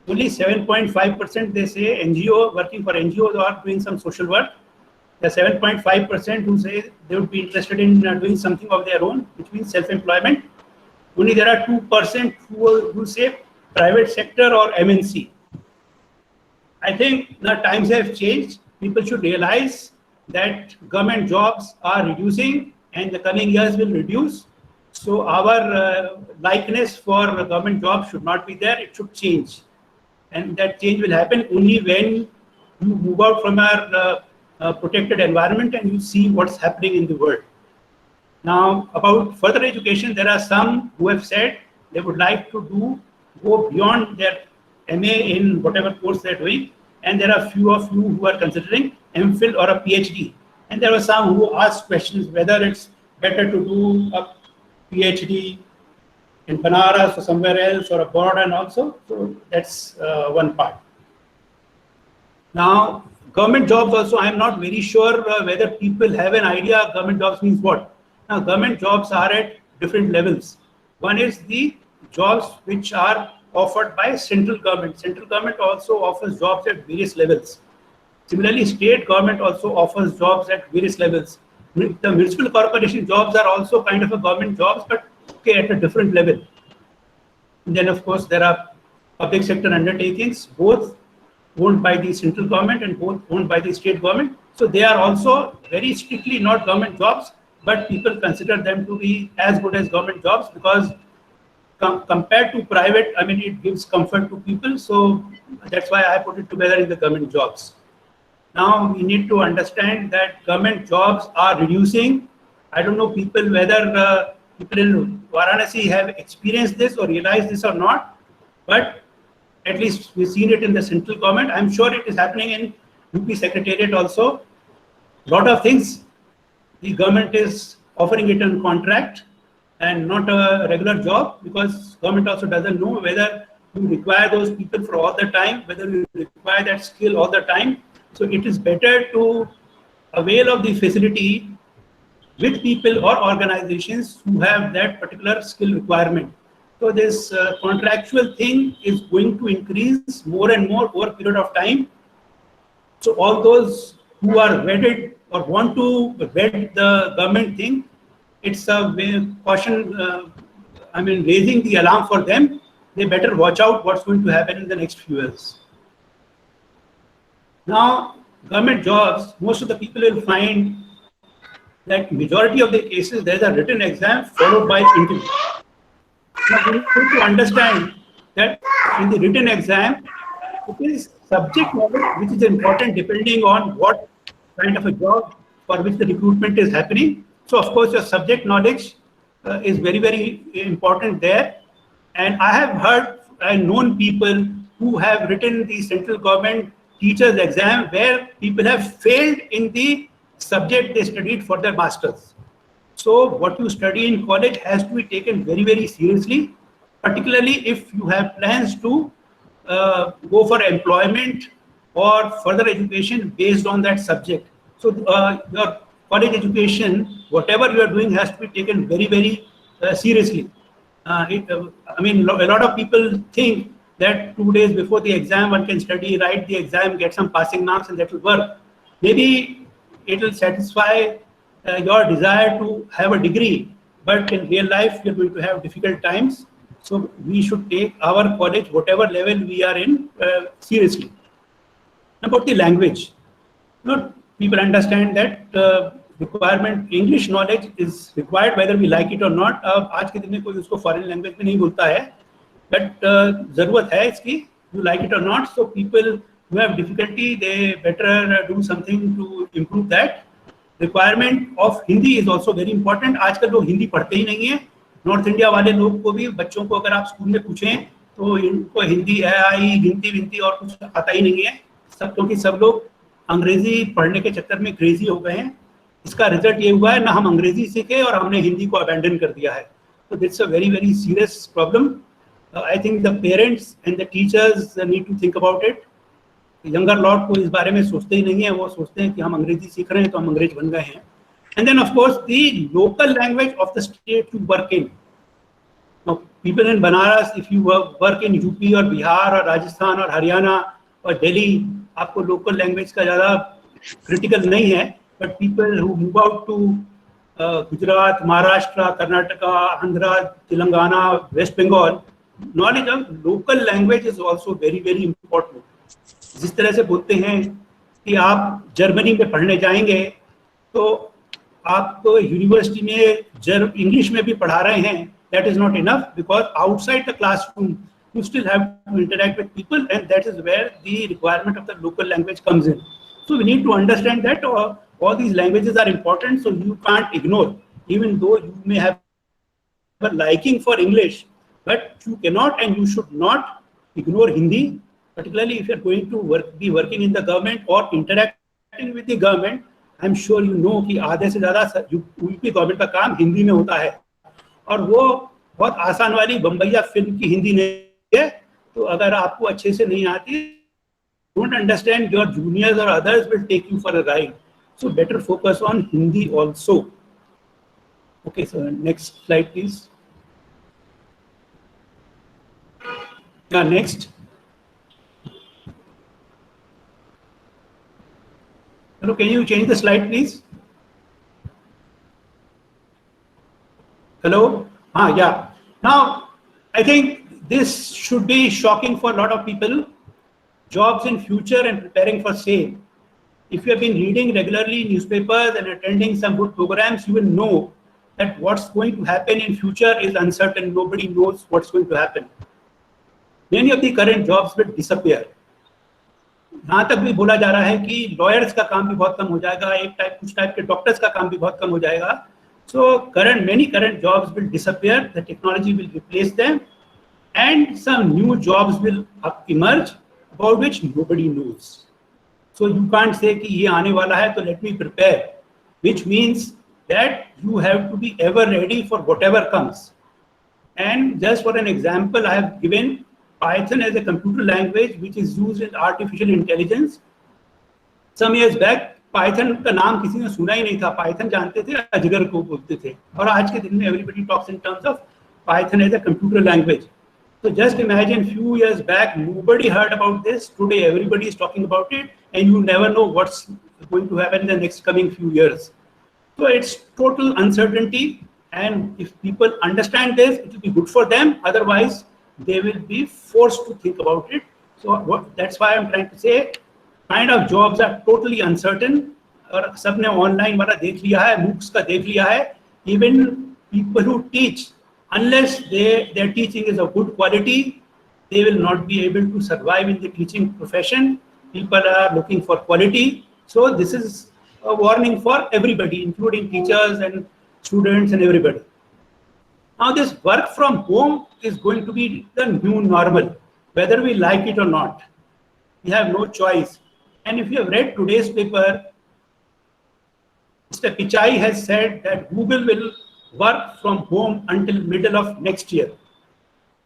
Only 7.5% they say NGO, working for NGOs or doing some social work. The 7.5% who say they would be interested in doing something of their own, which means self-employment. Only there are 2% who say private sector or MNC. I think the times have changed. People should realize that government jobs are reducing and the coming years will reduce. So our likeness for government jobs should not be there. It should change. And that change will happen only when you move out from our protected environment and you see what's happening in the world. Now, about further education, there are some who have said they would like to go beyond their MA in whatever course they're doing. And there are few of you who are considering MPhil or a PhD. And there were some who asked questions whether it's better to do a PhD in Banaras or somewhere else or abroad and also. So that's one part. Now, government jobs also, I'm not very sure whether people have an idea government jobs means what. Now, government jobs are at different levels. One is the jobs which are offered by central government. Central government also offers jobs at various levels. Similarly, state government also offers jobs at various levels. The municipal corporation jobs are also kind of a government jobs, but okay, at a different level. And then, of course, there are public sector undertakings, both owned by the central government and both owned by the state government. So they are also very strictly not government jobs, but people consider them to be as good as government jobs because compared to private, I mean, it gives comfort to people. So that's why I put it together in the government jobs. Now we need to understand that government jobs are reducing. I don't know people whether people in Varanasi have experienced this or realized this or not, but at least we've seen it in the central government. I'm sure it is happening in UP Secretariat also. A lot of things the government is offering it on contract and not a regular job, because government also doesn't know whether you require those people for all the time, whether you require that skill all the time. So it is better to avail of the facility with people or organizations who have that particular skill requirement. So this contractual thing is going to increase more and more over a period of time. So all those who are wedded or want to wed the government thing, it's a caution, raising the alarm for them. They better watch out what's going to happen in the next few years. Now, government jobs, most of the people will find that majority of the cases, there's a written exam followed by interview. Now, we need to understand that in the written exam, it is subject matter which is important depending on what kind of a job for which the recruitment is happening. So of course your subject knowledge is very, very important there. And I have heard and known people who have written the central government teachers exam where people have failed in the subject they studied for their masters. So what you study in college has to be taken very, very seriously, particularly if you have plans to go for employment or further education based on that subject. So your college education, whatever you are doing, has to be taken very, very seriously. I mean, a lot of people think that 2 days before the exam, one can study, write the exam, get some passing marks, and that will work. Maybe it will satisfy your desire to have a degree, but in real life, you're going to have difficult times. So we should take our college, whatever level we are in, seriously. About the language, people understand that requirement, English knowledge is required whether we like it or not. आज के दिन में कोई उसको foreign language में नहीं बोलता है, but ज़रूरत है इसकी. You like it or not, so people who have difficulty, they better do something to improve that. Requirement of Hindi is also very important. आजकल लोग हिंदी पढ़ते ही नहीं है. नॉर्थ इंडिया वाले लोग को भी, बच्चों को अगर आप स्कूल में पूछें तो इनको हिंदी आई गिनती विनती और कुछ आता ही नहीं है, सब, क्योंकि सब लोग अंग्रेजी पढ़ने के चक्कर में क्रेजी हो गए हैं. इसका रिजल्ट ये हुआ है ना, हम अंग्रेजी सीखे और हमने हिंदी को अबैंडन कर दिया है. तो that's a very, very serious problem. I think the parents and the teachers need to think about it. Younger lot को इस बारे में सोचते ही नहीं है, वो सोचते हैं कि हम अंग्रेजी सीख रहे हैं तो हम अंग्रेज बन गए हैं. And then, of course, the local language of the state you work in. Now, people in Banaras, if you work in UP or Bihar or Rajasthan or Haryana or Delhi, आपको local language का ज़्यादा critical नहीं है. But people who move out to Gujarat, Maharashtra, Karnataka, Andhra, Telangana, West Bengal, knowledge of local language is also very, very important. जिस तरह से बोलते हैं कि आप जर्मनी में पढ़ने जाएंगे तो आपको यूनिवर्सिटी में इंग्लिश में भी पढ़ा रहे हैं, that is not enough, because outside the classroom you still have to interact with people, and that is where the requirement of the local language comes in. So we need to understand that all these languages are important, so you can't ignore, even though you may have a liking for English, but you cannot and you should not ignore Hindi, particularly if you're going to be working in the government or interacting with the government. I'm sure you know कि आधे से ज़्यादा UP government का काम हिंदी में होता है, और वो बहुत आसान वाली बम्बैया फिल्म की हिंदी नहीं है. तो अगर आपको अच्छे से नहीं आती, don't understand, your juniors or others will take you for a ride. So better focus on Hindi also. Okay, so next slide, please. Yeah, next. Hello, can you change the slide, please? Hello? Yeah. Now, I think this should be shocking for a lot of people. Jobs in future and preparing for sale. If you have been reading regularly newspapers and attending some good programs, you will know that what's going to happen in future is uncertain. Nobody knows what's going to happen. Many of the current jobs will disappear. यहाँ तक भी बोला जा रहा है कि lawyers का काम भी बहुत कम हो जाएगा, कुछ टाइप के डॉक्टर्स का काम भी बहुत कम हो जाएगा. So many current jobs will disappear. The technology will replace them, and some new jobs will emerge about which nobody knows. So you can't say कि ये आने वाला है तो let me prepare, which means that you have to be ever ready for whatever comes. And just for an example, I have given Python as a computer language which is used in artificial intelligence. Some years back, Python का नाम किसी ने सुना ही नहीं था. Python जानते थे, अजगर को बोलते थे. और आज के दिन में everybody talks in terms of Python as a computer language. So just imagine few years back, nobody heard about this. Today, everybody is talking about it, and you never know what's going to happen in the next coming few years. So it's total uncertainty, and if people understand this, it will be good for them. Otherwise, they will be forced to think about it. So that's why I'm trying to say, kind of jobs are totally uncertain. और सबने online वाला देख लिया है, MOOCs का देख लिया है. Even people who teach, unless their teaching is of good quality, they will not be able to survive in the teaching profession. People are looking for quality. So this is a warning for everybody, including teachers and students and everybody. Now, this work from home is going to be the new normal, whether we like it or not. We have no choice. And if you have read today's paper, Mr. Pichai has said that Google will work from home until middle of next year.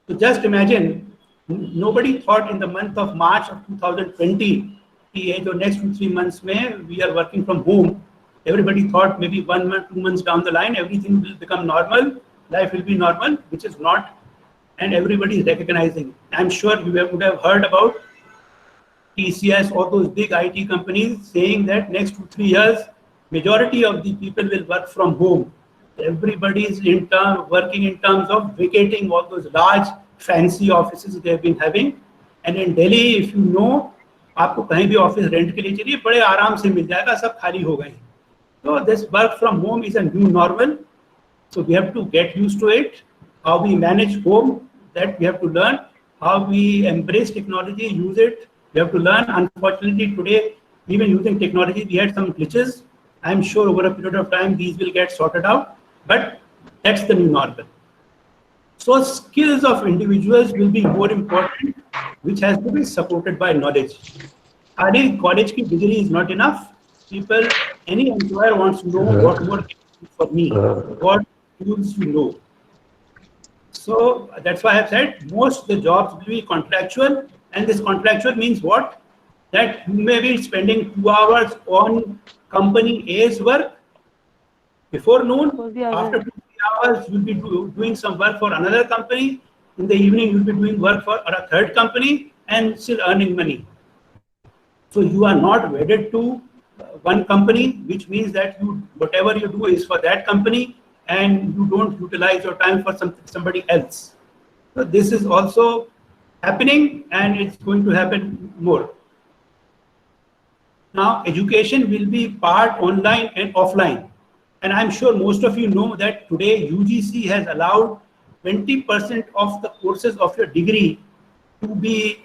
So just imagine, nobody thought in the month of March of 2020, the next 2-3 months we are working from home. Everybody thought maybe 1 month, 2 months down the line, everything will become normal, life will be normal, which is not, and everybody is recognizing. I'm sure you would have heard about TCS, all those big IT companies saying that next 2-3 years, majority of the people will work from home. Everybody is working in terms of vacating all those large fancy offices they have been having. And in Delhi, if you know, आपको कहीं भी office rent के लिए चलिए बड़े आराम से मिल जाएगा, सब खाली हो गए. So this work from home is a new normal. So we have to get used to it. How we manage home, that we have to learn. How we embrace technology, use it, we have to learn. Unfortunately, today, even using technology, we had some glitches. I'm sure over a period of time, these will get sorted out. But that's the new normal. So skills of individuals will be more important, which has to be supported by knowledge. Only college ki degree is not enough. People, any employer wants to know what more can you do for me, what tools you know. So that's why I've said most of the jobs will be contractual, and this contractual means what? That you may be spending 2 hours on company A's work before noon. After 2-3 hours, you'll be doing some work for another company. In the evening, you'll be doing work for a third company and still earning money. So you are not wedded to one company, which means that whatever you do is for that company, and you don't utilize your time for somebody else. So this is also happening, and it's going to happen more. Now, education will be part online and offline. And I'm sure most of you know that today UGC has allowed 20% of the courses of your degree to be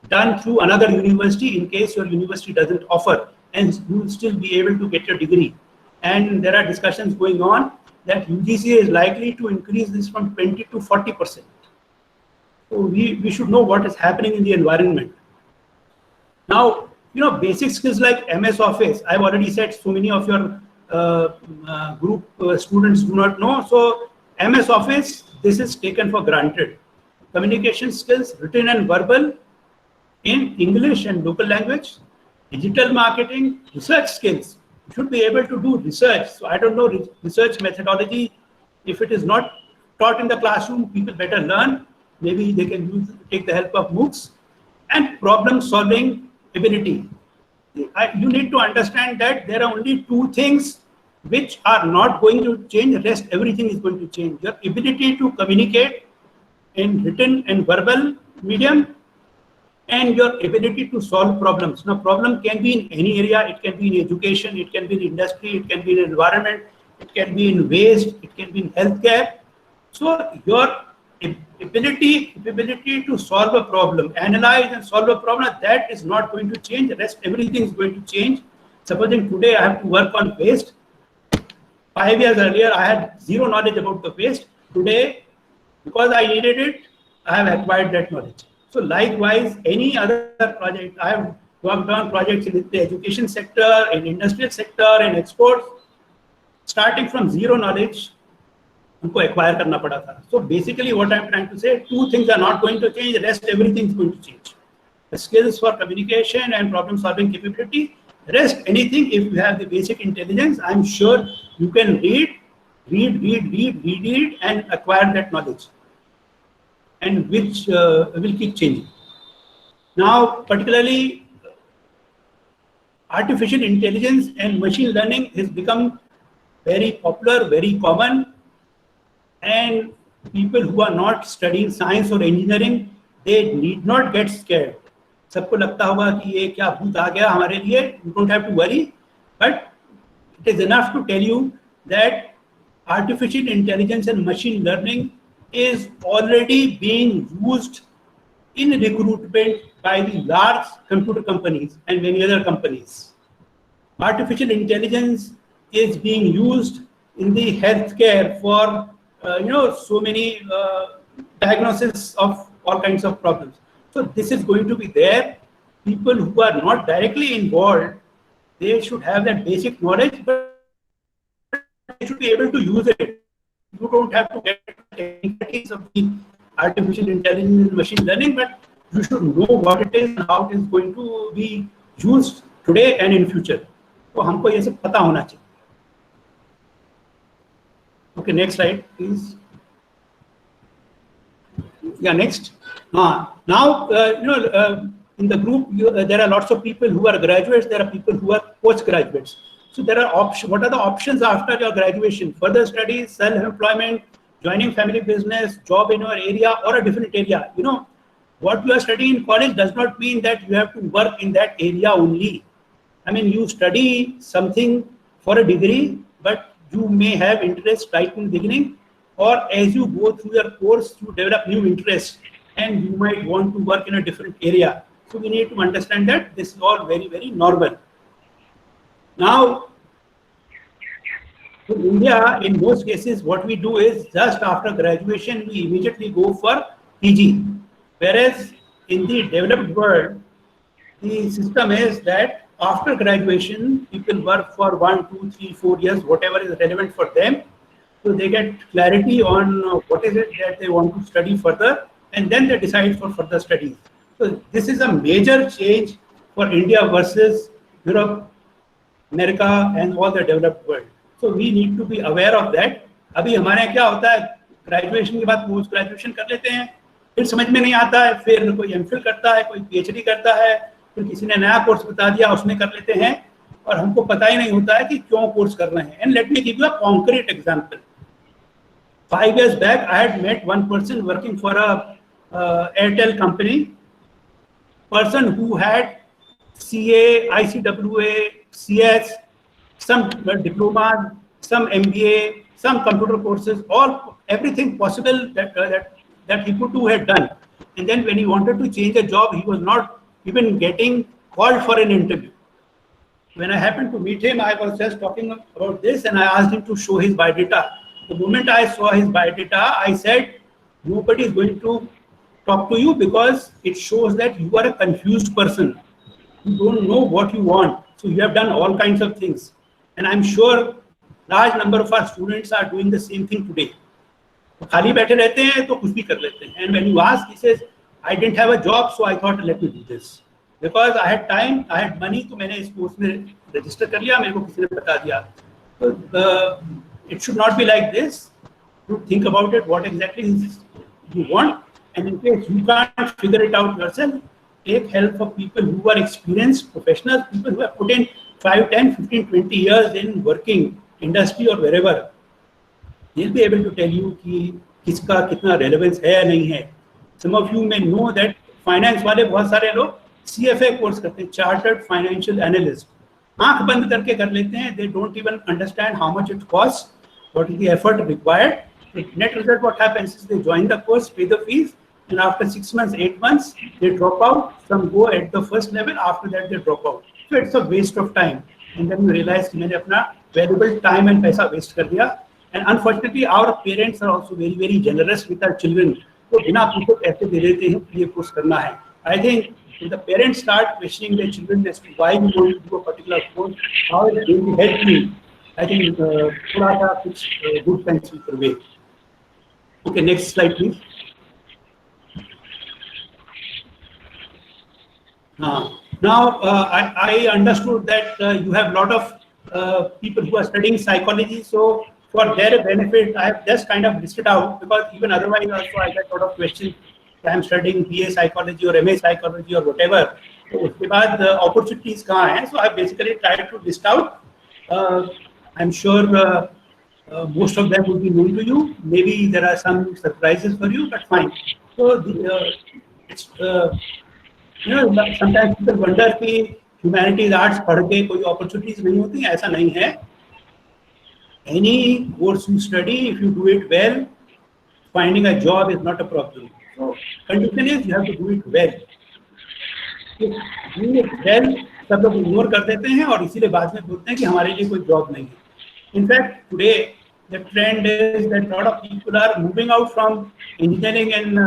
done through another university in case your university doesn't offer, and you will still be able to get your degree. And there are discussions going on that UGC is likely to increase this from 20 to 40%. So we should know what is happening in the environment. Now, basic skills like MS Office, I've already said so many of your group students do not know. So MS Office, this is taken for granted. Communication skills, written and verbal, in English and local language, digital marketing, research skills. You should be able to do research. So I don't know research methodology. If it is not taught in the classroom, people better learn. Maybe they can take the help of MOOCs. And problem solving ability. You need to understand that there are only 2 things which are not going to change. The rest, everything is going to change. Your ability to communicate in written and verbal medium, and your ability to solve problems. Now, problem can be in any area. It can be in education, it can be in industry, it can be in environment, it can be in waste, it can be in healthcare. So your ability to solve a problem, analyze and solve a problem, that is not going to change. The rest, everything is going to change. Supposing today I have to work on waste. 5 years earlier, I had zero knowledge about the waste. Today, because I needed it, I have acquired that knowledge. So likewise, any other project, I have worked on projects in the education sector, in industrial sector, in exports, starting from zero knowledge, उनको acquire करना पड़ा था. So basically what I'm trying to say, 2 things are not going to change, the rest everything is going to change. The skills for communication and problem solving capability, the rest anything, if you have the basic intelligence, I'm sure you can read and acquire that knowledge, and which will keep changing. Now, particularly artificial intelligence and machine learning has become very popular, very common, and people who are not studying science or engineering, they need not get scared. सबको लगता होगा कि ये क्या भूत आ गया हमारे लिए. You don't have to worry, but it is enough to tell you that artificial intelligence and machine learning is already being used in recruitment by the large computer companies and many other companies. artificial intelligence is being used in the healthcare for so many diagnosis of all kinds of problems. So this is going to be there. People who are not directly involved, they should have that basic knowledge, but they should be able to use it. You don't have to get the technicalities of the artificial intelligence and machine learning, but you should know what it is and how it is going to be used today and in future. तो हमको ये सब पता होना चाहिए. Okay, next slide, please. Yeah, next. Now, in the group, there are lots of people who are graduates. There are people who are postgraduates. So there are options. What are the options after your graduation? Further studies, self-employment, joining family business, job in your area or a different area. What you are studying in college does not mean that you have to work in that area only. I mean, you study something for a degree, but you may have interest right in the beginning, or as you go through your course, you develop new interests and you might want to work in a different area. So we need to understand that this is all very, very normal. Now, in India, in most cases, what we do is just after graduation, we immediately go for PG. Whereas in the developed world, the system is that after graduation, people work for 1, 2, 3, 4 years, whatever is relevant for them. So they get clarity on what is it that they want to study further, and then they decide for further studies. So this is a major change for India versus Europe, America, and all the developed world. So we need to be aware of that. अभी हमारे क्या होता है, graduation के बाद post graduation कर लेते हैं, फिर समझ में नहीं आता है, फिर कोई एमफिल करता है, कोई पीएचडी करता है, फिर किसी ने नया कोर्स बता दिया उसमें कर लेते हैं, और हमको पता ही नहीं होता है कि क्यों कोर्स कर रहे हैं. And let me give you a concrete example. 5 years back, I had met one person working for a Airtel company, person who had CA, ICWA, CS, some diploma, some MBA, some computer courses, everything possible that he could do had done. And then when he wanted to change a job, he was not even getting called for an interview. When I happened to meet him, I was just talking about this and I asked him to show his biodata. The moment I saw his biodata, I said, nobody is going to talk to you because it shows that you are a confused person. You don't know what you want. So you have done all kinds of things. And I'm sure large number of our students are doing the same thing today. खाली बैठे रहते हैं तो कुछ भी कर लेते हैं. And when you ask, he says, I didn't have a job, so I thought let me do this. Because I had time, I had money, तो मैंने इस कोर्स में रजिस्टर कर लिया, मेरे को किसी ने बता दिया. So it should not be like this. You think about it, what exactly you want, and in case you can't figure it out yourself, take help of people who are experienced professionals, people who have put in 5, 10, 15, 20 years in working industry or wherever. They'll be able to tell you कि किसका कितना relevance है या नहीं है. Some of you may know that finance वाले बहुत सारे लोग CFA कोर्स करते हैं, Chartered Financial Analyst. आंख बंद करके कर लेते हैं. They don't even understand how much it costs, what is the effort required. The net result, what happens is they join the course, pay the fees, and after 6 months, 8 months, they drop out. Some go at the first level. After that, they drop out. So it's a waste of time. And then you realize कि मैंने अपना valuable time and पैसा waste कर दिया. And unfortunately, our parents are also very, very generous with our children. तो बिना पूछे पैसे दे देते हैं कि ये कोर्स करना है. I think if the parents start questioning their children as to why we want to do a particular course, how it will help me, I think थोड़ा सा कुछ good sense will prevail. Okay, next slide, please. Now, I understood that you have a lot of people who are studying psychology. So, for their benefit, I have just kind of listed out, because even otherwise also I get a lot of questions. I am studying BA psychology or MA psychology or whatever. So, उसके बाद opportunities कहाँ हैं? So, I basically tried to list out. I'm sure most of them will be known to you. Maybe there are some surprises for you, but fine. So, it's sometimes people wonder कि humanities arts पढ़ के कोई opportunities नहीं होती. ऐसा नहीं है. Any course you study, if you do it well, finding a job is not a problem. So, condition is you have to do it well. If doing it well, सब लोग इग्नोर कर देते हैं और इसीलिए बाद में बोलते हैं कि हमारे लिए कोई जॉब नहीं है। In fact today the trend is that lot of people are moving out from engineering and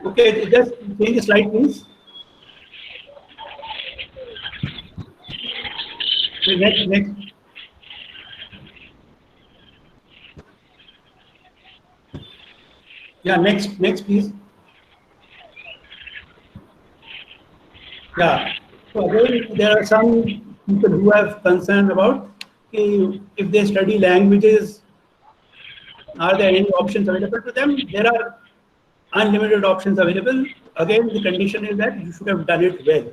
okay, just change the slide, please. Next. Yeah, next, please. Yeah. So again, there are some people who have concern about if they study languages, are there any options available to them? There are unlimited options available. Again, the condition is that you should have done it well.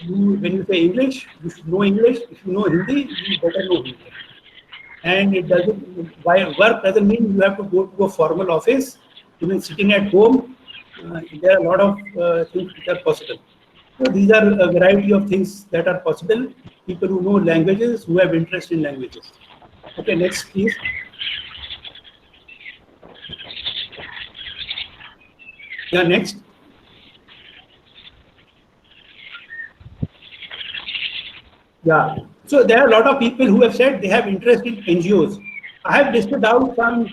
When you say English, you should know English. If you know Hindi, you better know Hindi. And it doesn't, work doesn't mean you have to go to a formal office. Even sitting at home, there are a lot of things which are possible. So these are a variety of things that are possible. People who know languages, who have interest in languages. Okay, next, please. Yeah, next. Yeah. So there are a lot of people who have said they have interest in NGOs. I have listed out some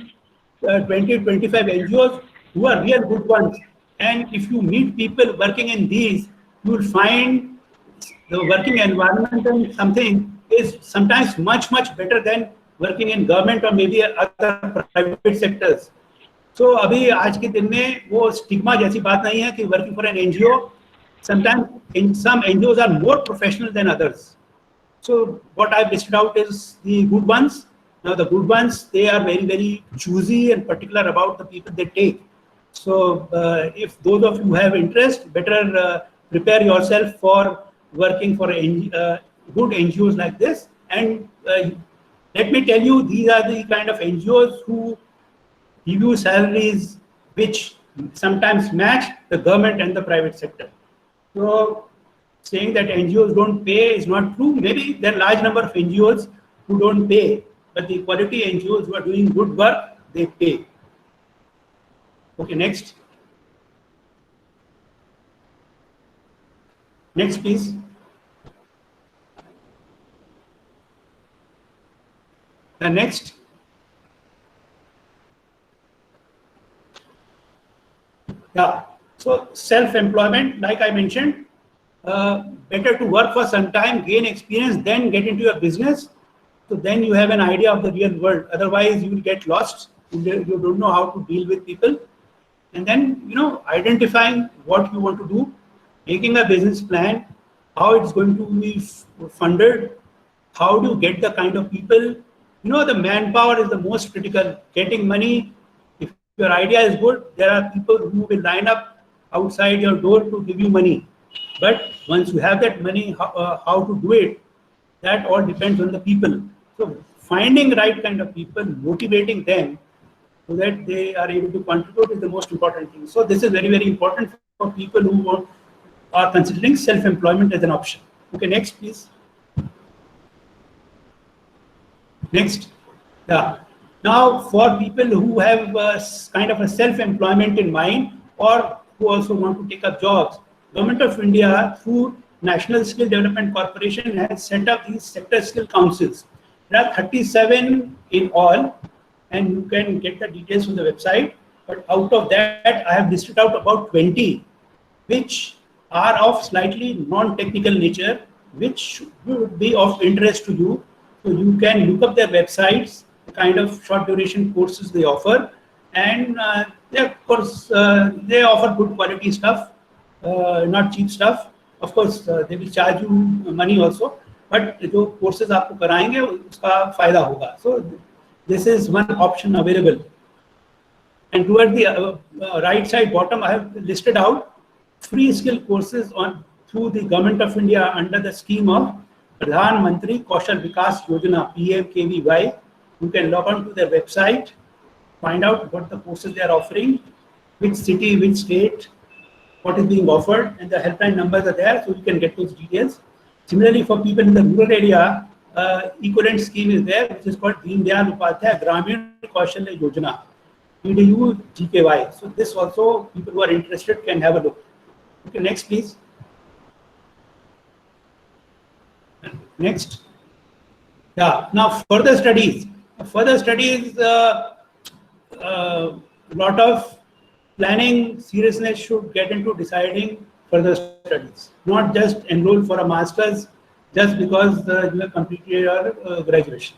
20-25 NGOs who are real good ones. And if you meet people working in these, you will find the working environment and something is sometimes much better than working in government or maybe other private sectors. So अभी आज के दिन में वो stigma जैसी बात नहीं है कि working for an NGO. Sometimes some NGOs are more professional than others. So what I've listed out is the good ones. Now the good ones, they are very choosy and particular about the people they take. So if those of you who have interest, better prepare yourself for working for good NGOs like this. And let me tell you, these are the kind of NGOs who give you salaries which sometimes match the government and the private sector. So saying that NGOs don't pay is not true. Maybe there are a large number of NGOs who don't pay, but the quality NGOs who are doing good work, they pay. Okay, next. Next, please. The next. Yeah. So self-employment, like I mentioned, better to work for some time, gain experience, then get into your business. So then you have an idea of the real world. Otherwise, you will get lost. You don't know how to deal with people. And then, identifying what you want to do, making a business plan, how it's going to be funded, how do you get the kind of people. The manpower is the most critical. Getting money, if your idea is good, there are people who will line up outside your door to give you money. But once you have that money, how to do it, that all depends on the people. So finding right kind of people, motivating them so that they are able to contribute is the most important thing. So this is very important for people who are considering self-employment as an option. Okay, next, please. Next. Yeah. Now, for people who have kind of a self-employment in mind or who also want to take up jobs, Government of India through National Skill Development Corporation has set up these sector skill councils. There are 37 in all, and you can get the details from the website. But out of that, I have listed out about 20, which are of slightly non-technical nature, which would be of interest to you. So you can look up their websites, the kind of short duration courses they offer, and of course, they offer good quality stuff. Not cheap stuff. Of course, they will charge you money also, but जो courses आपको कराएंगे उसका फायदा होगा. So this is one option available. And toward the right side bottom, I have listed out free skill courses through the Government of India under the scheme of Pradhan Mantri Kaushal Vikas Yojana (PMKVY). You can log on to their website, find out what the courses they are offering, which city, which state, what is being offered, and the helpline numbers are there, so you can get those details. Similarly, for people in the rural area, equivalent scheme is there, which is called Deen Dayal Upadhyay Gramin Kaushalya Yojana, EDU GKY. So this also, people who are interested can have a look. Okay, next please. Next. Yeah, now further studies. Further studies, lot of planning seriousness should get into deciding further studies, not just enroll for a master's just because you have completed your graduation.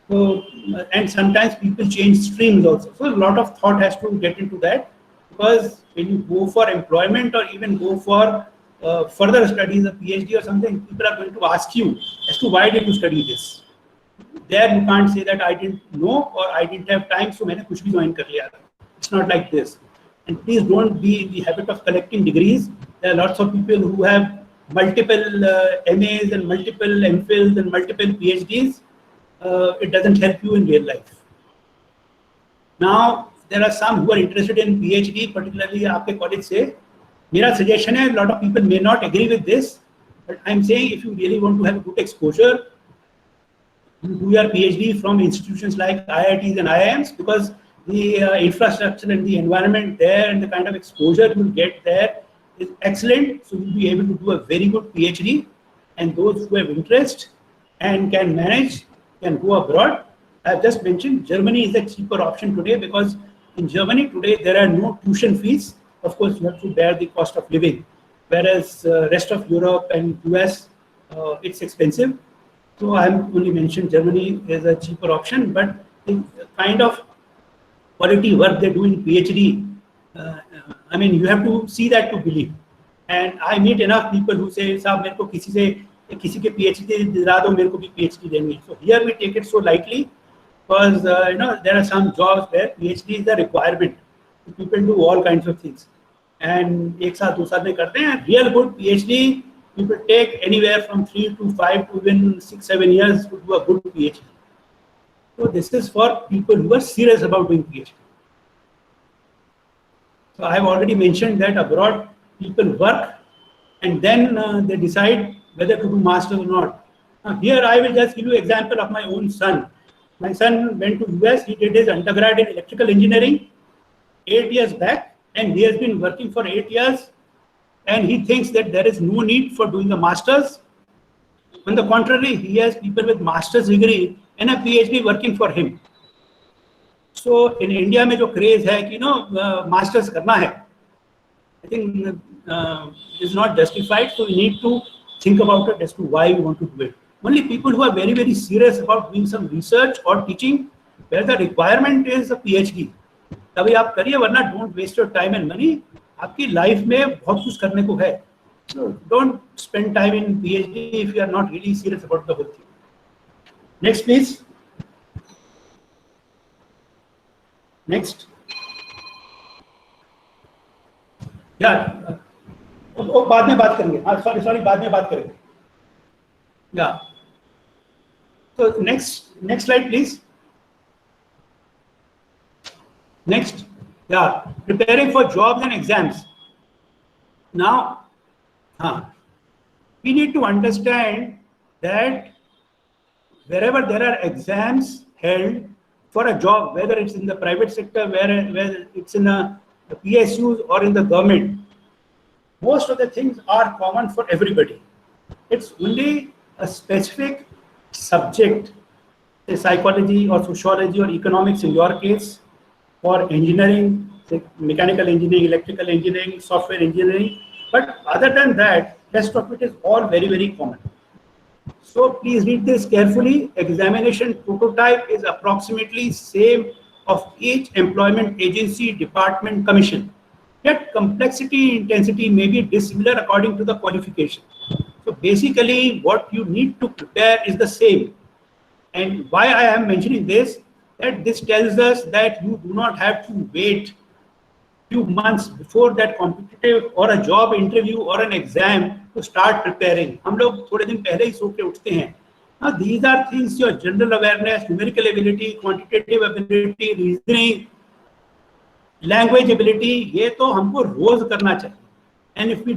So, and sometimes people change streams also. So a lot of thought has to get into that, because when you go for employment or even go for further studies, a PhD or something, people are going to ask you as to why did you study this. There you can't say that I didn't know or I didn't have time, so मैंने कुछ भी join कर लिया. It's not like this. And please don't be in the habit of collecting degrees. There are lots of people who have multiple MAs and multiple MPhils and multiple PhDs. It doesn't help you in real life. Now, there are some who are interested in PhD, particularly आपके college से. मेरा suggestion है, a lot of people may not agree with this, but I'm saying if you really want to have a good exposure, you do your PhD from institutions like IITs and IIMs, because the infrastructure and the environment there and the kind of exposure you will get there is excellent. So you'll be able to do a very good PhD, and those who have interest and can manage can go abroad. I've just mentioned Germany is a cheaper option today, because in Germany today there are no tuition fees. Of course, you have to bear the cost of living, whereas rest of Europe and US, it's expensive. So I'm only mentioned Germany is a cheaper option, but the kind of quality work they do in PhD, I mean, you have to see that to believe. And I meet enough people who say, "Sir, मेरे को किसी के PhD दिला दो, मेरे को भी PhD देंगे." So here we take it so lightly, because there are some jobs where PhD is a requirement. People do all kinds of things, and एक साल 2 साल में करते हैं. Real good PhD, people take anywhere from 3 to 5 to even 6-7 years to do a good PhD. So this is for people who are serious about doing PhD. So I have already mentioned that abroad people work and then they decide whether to do masters or not. Now here I will just give you an example of my own son. My son went to US. He did his undergrad in electrical engineering 8 years back, and he has been working for 8 years, and he thinks that there is no need for doing a master's. On the contrary, he has people with master's degree and a PhD working for him. So in India में जो craze है कि masters करना है, I think is not justified. So we need to think about it as to why we want to do it. Only people who are very, very serious about doing some research or teaching, where the requirement is a PhD, तभी आप करिए, वरना don't waste your time and money. आपकी life में बहुत कुछ करने को है. So don't spend time in PhD if you are not really serious about the whole thing. Next, please. Next. Yeah. वो बाद में बात करेंगे. Sorry, बाद में बात करेंगे. Yeah. So next slide, please. Next. Yeah. Preparing for jobs and exams. Now, we need to understand that wherever there are exams held for a job, whether it's in the private sector, whether it's in the PSUs or in the government, most of the things are common for everybody. It's only a specific subject, say psychology or sociology or economics in your case, or engineering, say mechanical engineering, electrical engineering, software engineering. But other than that, rest of it is all very, very common. So please read this carefully. Examination prototype is approximately same of each employment agency, department, commission. Yet complexity, intensity may be dissimilar according to the qualification. So basically what you need to prepare is the same. And why I am mentioning this, that this tells us that you do not have to wait few months before that competitive or a job interview or an exam to start preparing. हम लोग थोड़े दिन पहले ही सो के उठते हैं. Now these are things, your general awareness, numerical ability, quantitative ability, reasoning, language ability, ये तो हमको रोज करना चाहिए. And if we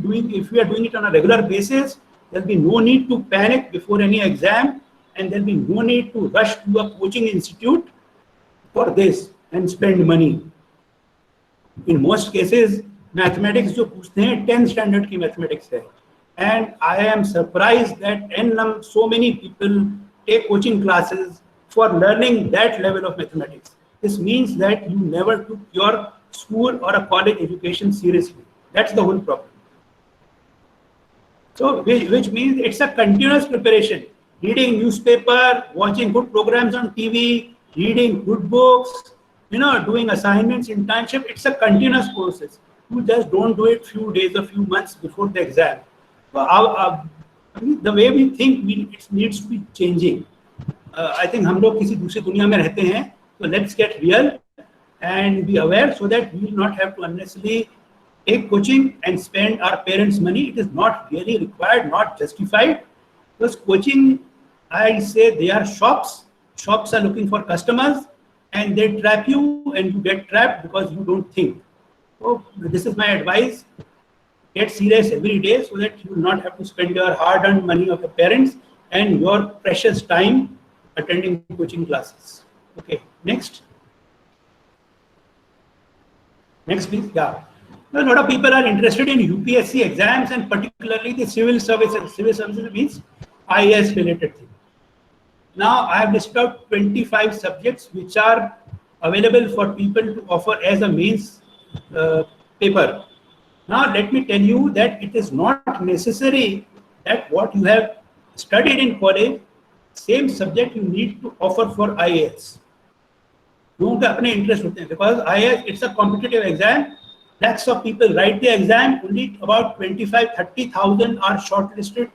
are doing it on a regular basis, there'll be no need to panic before any exam, and there'll be no need to rush to a coaching institute for this and spend money. In most cases, mathematics जो पूछते हैं 10th standard की mathematics है, and I am surprised that so many people take coaching classes for learning that level of mathematics. This means that you never took your school or a college education seriously. That's the whole problem. So, which means it's a continuous preparation. Reading newspaper, watching good programs on TV, reading good books, doing assignments, internship. It's a continuous process. You just don't do it few days or few months before the exam. So the way we think, it needs to be changing. I think हम लोग किसी दूसरी दुनिया में रहते हैं. So let's get real and be aware so that we will not have to unnecessarily take coaching and spend our parents' money. It is not really required, not justified. Because coaching, I say they are shops. Shops are looking for customers and they trap you and you get trapped because you don't think. So this is my advice. Get serious every day so that you will not have to spend your hard-earned money of your parents and your precious time attending coaching classes. Okay, next. Next, please. Yeah. A lot of people are interested in UPSC exams and particularly the civil services. Civil services means IAS related thing. Now, I have listed out 25 subjects which are available for people to offer as a mains paper. Now, let me tell you that it is not necessary that what you have studied in college, same subject you need to offer for IAS. लोगों के अपने interest होते हैं because IAS it's a competitive exam. Lakhs of people write the exam. Only about 25,000-30,000 are shortlisted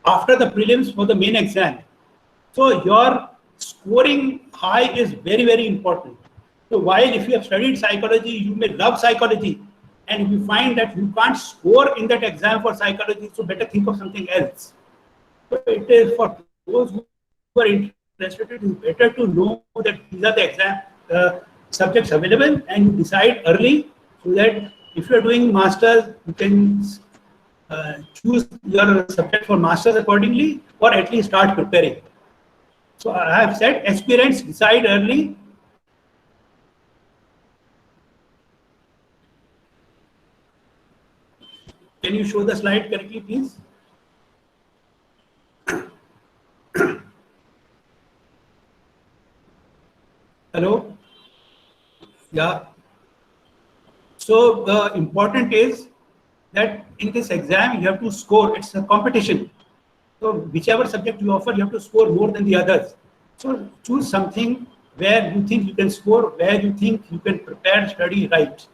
after the prelims for the main exam. So your scoring high is very, very important. So while if you have studied psychology, you may love psychology, and if you find that you can't score in that exam for psychology, so better think of something else. So it is for those who are interested, it is better to know that these are the exam subjects available, and you decide early so that if you are doing masters, you can choose your subject for masters accordingly, or at least start preparing. So I have said aspirants decide early. Can you show the slide correctly, please? Hello? Yeah. So the important is that in this exam, you have to score. It's a competition. So whichever subject you offer, you have to score more than the others. So choose something where you think you can score, where you think you can prepare, study right.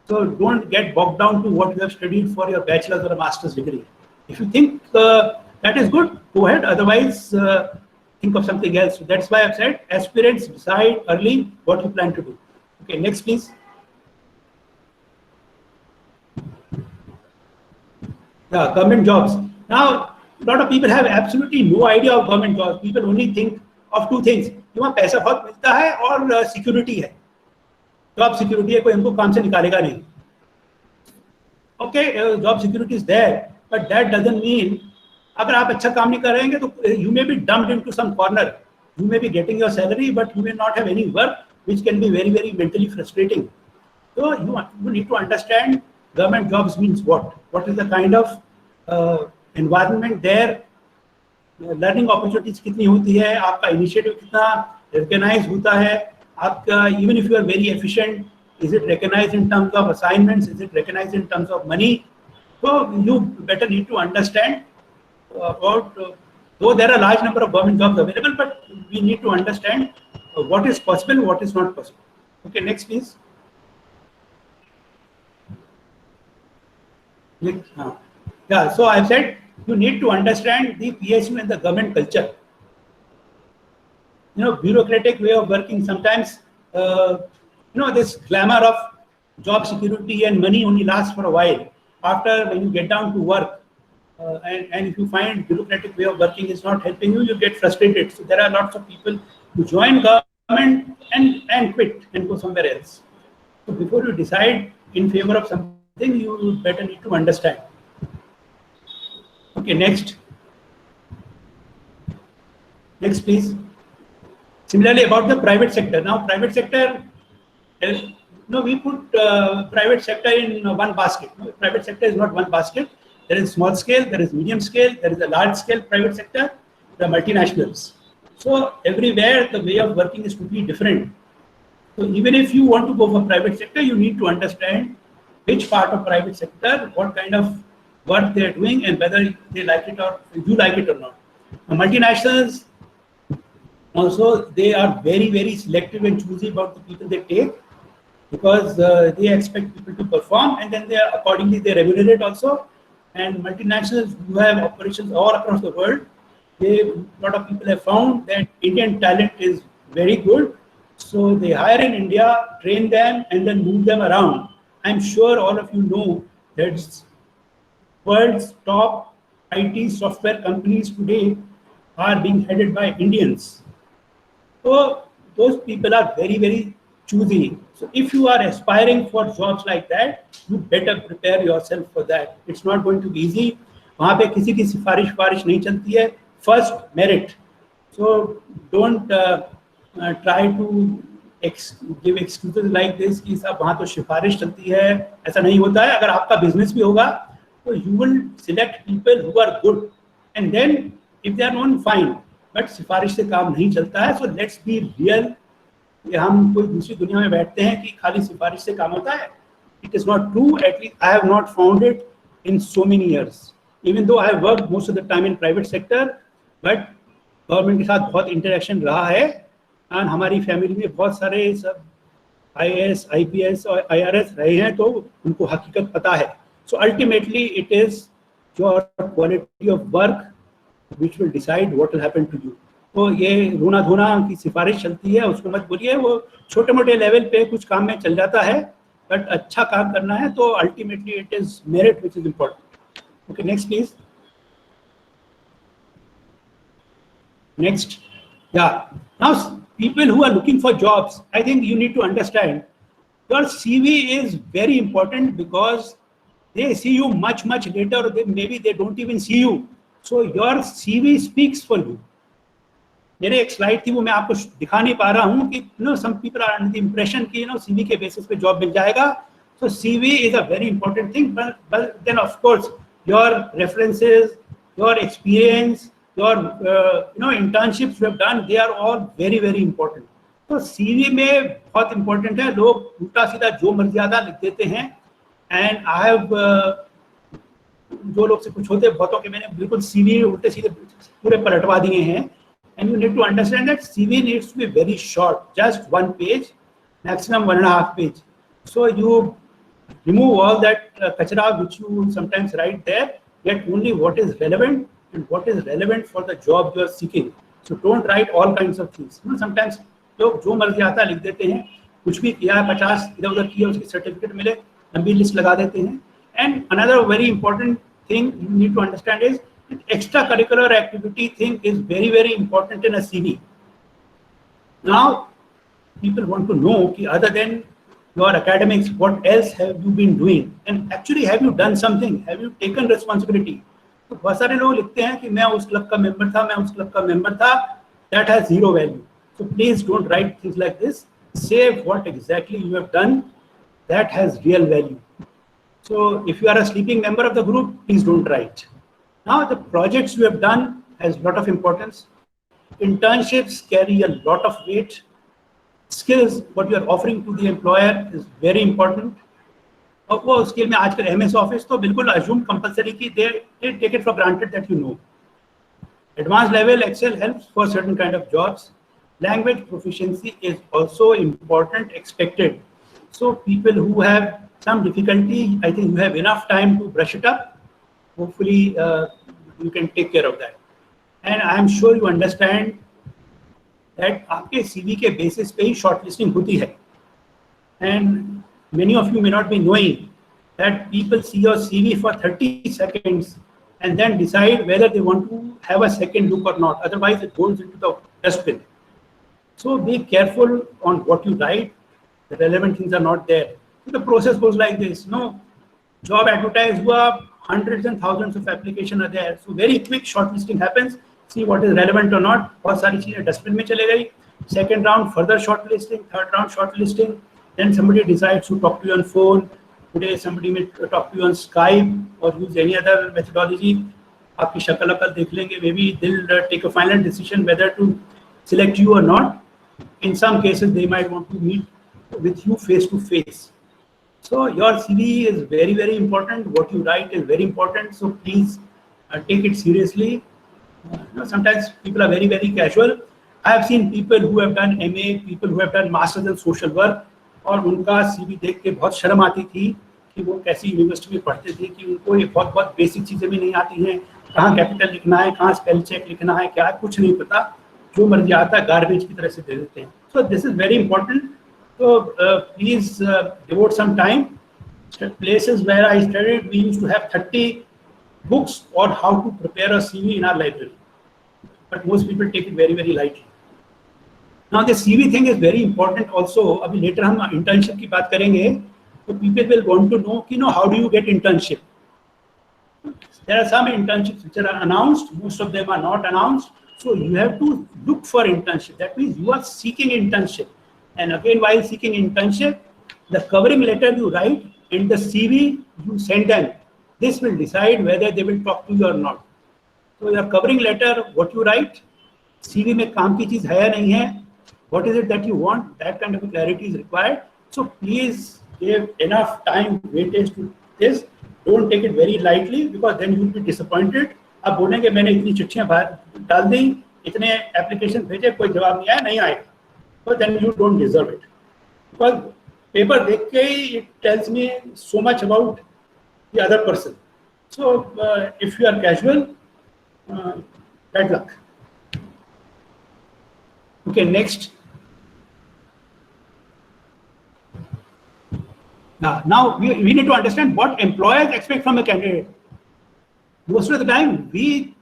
So don't get bogged down to what you have studied for your bachelor's or a master's degree. If you think that is good, go ahead. Otherwise, think of something else. So that's why I've said aspirants decide early what you plan to do. Okay, next please. Yeah, government jobs. Now, a lot of people have absolutely no idea of government jobs. People only think of two things. कि वहाँ पैसा बहुत मिलता है और security है. Job security है, कोई हमको काम से निकालेगा नहीं. Okay, job security is there, but that doesn't mean अगर आप अच्छा काम नहीं करेंगे तो you may be dumped into some corner. You may be getting your salary, but you may not have any work, which can be very, very mentally frustrating. So you need to understand government jobs means what. What is the kind of environment there? Learning opportunities कितनी होती है, आपका initiative कितना recognize होता है, आपका even if you are very efficient, is it recognized in terms of assignments? Is it recognized in terms of money? So you better need to understand about, though there are a large number of government jobs available, but we need to understand what is possible, what is not possible. Okay, next please. Next, yeah, so I've said you need to understand the PSU and the government culture. Bureaucratic way of working sometimes, this glamour of job security and money only lasts for a while. After, when you get down to work, and if you find bureaucratic way of working is not helping you, you get frustrated. So there are lots of people who join government and quit and go somewhere else. So before you decide in favor of something, you better need to understand. Okay. Okay, next. Next, please. Similarly, about the private sector. Now, private sector, we put private sector in one basket. No, private sector is not one basket. There is small scale, there is medium scale, there is a large scale private sector, the multinationals. So everywhere the way of working is totally different. So even if you want to go for private sector, you need to understand which part of private sector, what kind of work they are doing, and whether they like it or you like it or not. Now, multinationals also, they are very, very selective and choosy about the people they take, because they expect people to perform, and then they are accordingly they remunerate also. And multinationals who have operations all across the world, a lot of people have found that Indian talent is very good, so they hire in India, train them, and then move them around. I'm sure all of you know that world's top IT software companies today are being headed by Indians. So those people are very, very choosy. So if you are aspiring for jobs like that, you better prepare yourself for that. It's not going to be easy. वहाँ पे किसी की सिफारिश नहीं चलती है. First merit. So don't try to give excuses like this कि सब वहाँ तो सिफारिश चलती है. ऐसा नहीं होता है. अगर आपका business भी होगा, तो you will select people who are good, and then if they are not, fine. But सिफारिश से काम नहीं चलता है. So let's be real. हम कोई दूसरी दुनिया में बैठते हैं कि खाली सिफारिश से काम होता है. It is not true. At least I have not found it in so many years. Even though I have worked most of the time in private sector, but government के साथ बहुत इंटरेक्शन रहा है. और हमारी फैमिली में बहुत सारे सब IAS, IPS और IRS रहे हैं, तो उनको हकीकत पता है. So ultimately it is your quality of work which will decide what will happen to you. तो ये रोना धोना की सिफारिश चलती है, उसको मत बोलिए. वो छोटे मोटे लेवल पे कुछ काम में चल जाता है, बट अच्छा काम करना है तो ultimately it is merit which is important. Okay, next please. Next. Now people who are looking for jobs, I think you need to understand your CV is very important, because they see you much later, or maybe they don't even see you. So your CV speaks for you. मेरे एक slide थी, वो मैं आपको दिखा नहीं पा रहा हूँ कि some people are under the impression कि CV के बेसिस पे जॉब मिल जाएगा. So CV is a very important thing, but then of course your references, your experience, your internships you have done, they are all very, very important. तो CV में बहुत important है. लोग उल्टा सीधा जो मर्जी ज़्यादा लिख देते हैं, and I have जो लोग से कुछ होते बहुतों के मैंने बिल्कुल CV उल्टे सीधे पूरे पलटवा दिए हैं. And you need to understand that CV needs to be very short, just 1 page, maximum 1.5 page. So you remove all that kachra which you sometimes write there, get only what is relevant and what is relevant for the job you are seeking. So don't write all kinds of things. Sometimes लोग जो मर्जी आता है लिख देते हैं, कुछ भी किया 50 इधर उधर किया, उसकी सर्टिफिकेट मिले, लंबी लिस्ट लगा देते हैं. And another very important thing you need to understand is extracurricular activity thing is very, very important in a CV. Now, people want to know कि other than your academics, what else have you been doing? And actually, have you done something? Have you taken responsibility? तो बहुत सारे लोग लिखते हैं कि मैं उस क्लब का मेंबर था, मैं उस क्लब का मेंबर था. That has zero value. So please don't write things like this. Say what exactly you have done. That has real value. So if you are a sleeping member of the group, please don't write. Now, the projects you have done has a lot of importance. Internships carry a lot of weight. Skills, what you are offering to the employer is very important. और वो skill में आजकल MS Office तो बिल्कुल assume compulsory कि they take it for granted that you know. Advanced level Excel helps for certain kind of jobs. Language proficiency is also important, expected. So people who have some difficulty, I think you have enough time to brush it up. Hopefully you can take care of that. And I am sure you understand that आपके CV के basis पे ही shortlisting होती है. And many of you may not be knowing that people see your CV for 30 seconds and then decide whether they want to have a second look or not. Otherwise, it goes into the dustbin. So be careful on what you write. The relevant things are not there. So the process goes like this. Job advertise हुआ, hundreds and thousands of applications are there. So very quick shortlisting happens. See what is relevant or not. बहुत सारी चीजें dustbin में चले गई. Second round further shortlisting. Third round shortlisting. Then somebody decides to talk to you on phone. Today somebody may talk to you on Skype or use any other methodology. आपकी शक्ल अकल देख लेंगे. Maybe they'll take a final decision whether to select you or not. In some cases they might want to meet with you face to face. So your CV is very, very important. What you write is very important. So please take it seriously. Sometimes people are very, very casual. I have seen people who have done MA, people who have done Masters in Social Work, और उनका CV देख के बहुत शर्म आती थी कि वो कैसी यूनिवर्सिटी में पढ़ते थे कि उनको ये बहुत बहुत बेसिक चीज़ें भी नहीं आती हैं. कहाँ कैपिटल लिखना है, कहाँ स्पेल चेक लिखना है, क्या कुछ नहीं पता. जो मर्जी आता गार्बेज की तरह से दे देते हैं. So this is very important. So please devote some time. Places where I studied, we used to have 30 books on how to prepare a CV in our library. But most people take it very, very lightly. Now the CV thing is very important also. अभी later हम internship की बात करेंगे. So people will want to know, how do you get internship? There are some internships which are announced. Most of them are not announced. So you have to look for internship. That means you are seeking internship. And again, while seeking internship, the covering letter you write and the CV you send them, this will decide whether they will talk to you or not. So your covering letter, what you write, CV में काम की चीज है या नहीं है, what is it that you want, that kind of clarity is required. So please give enough time, weightage to this. Don't take it very lightly because then you will be disappointed. आप बोलेंगे मैंने इतनी चिट्ठियां डाल दी, इतने application भेजे, कोई जवाब नहीं आया, नहीं आएगा. But then you don't deserve it. Because paper देख के ही it tells me so much about the other person. So if you are casual, bad luck. Okay, next. Now we need to understand what employers expect from a candidate. Most of the time we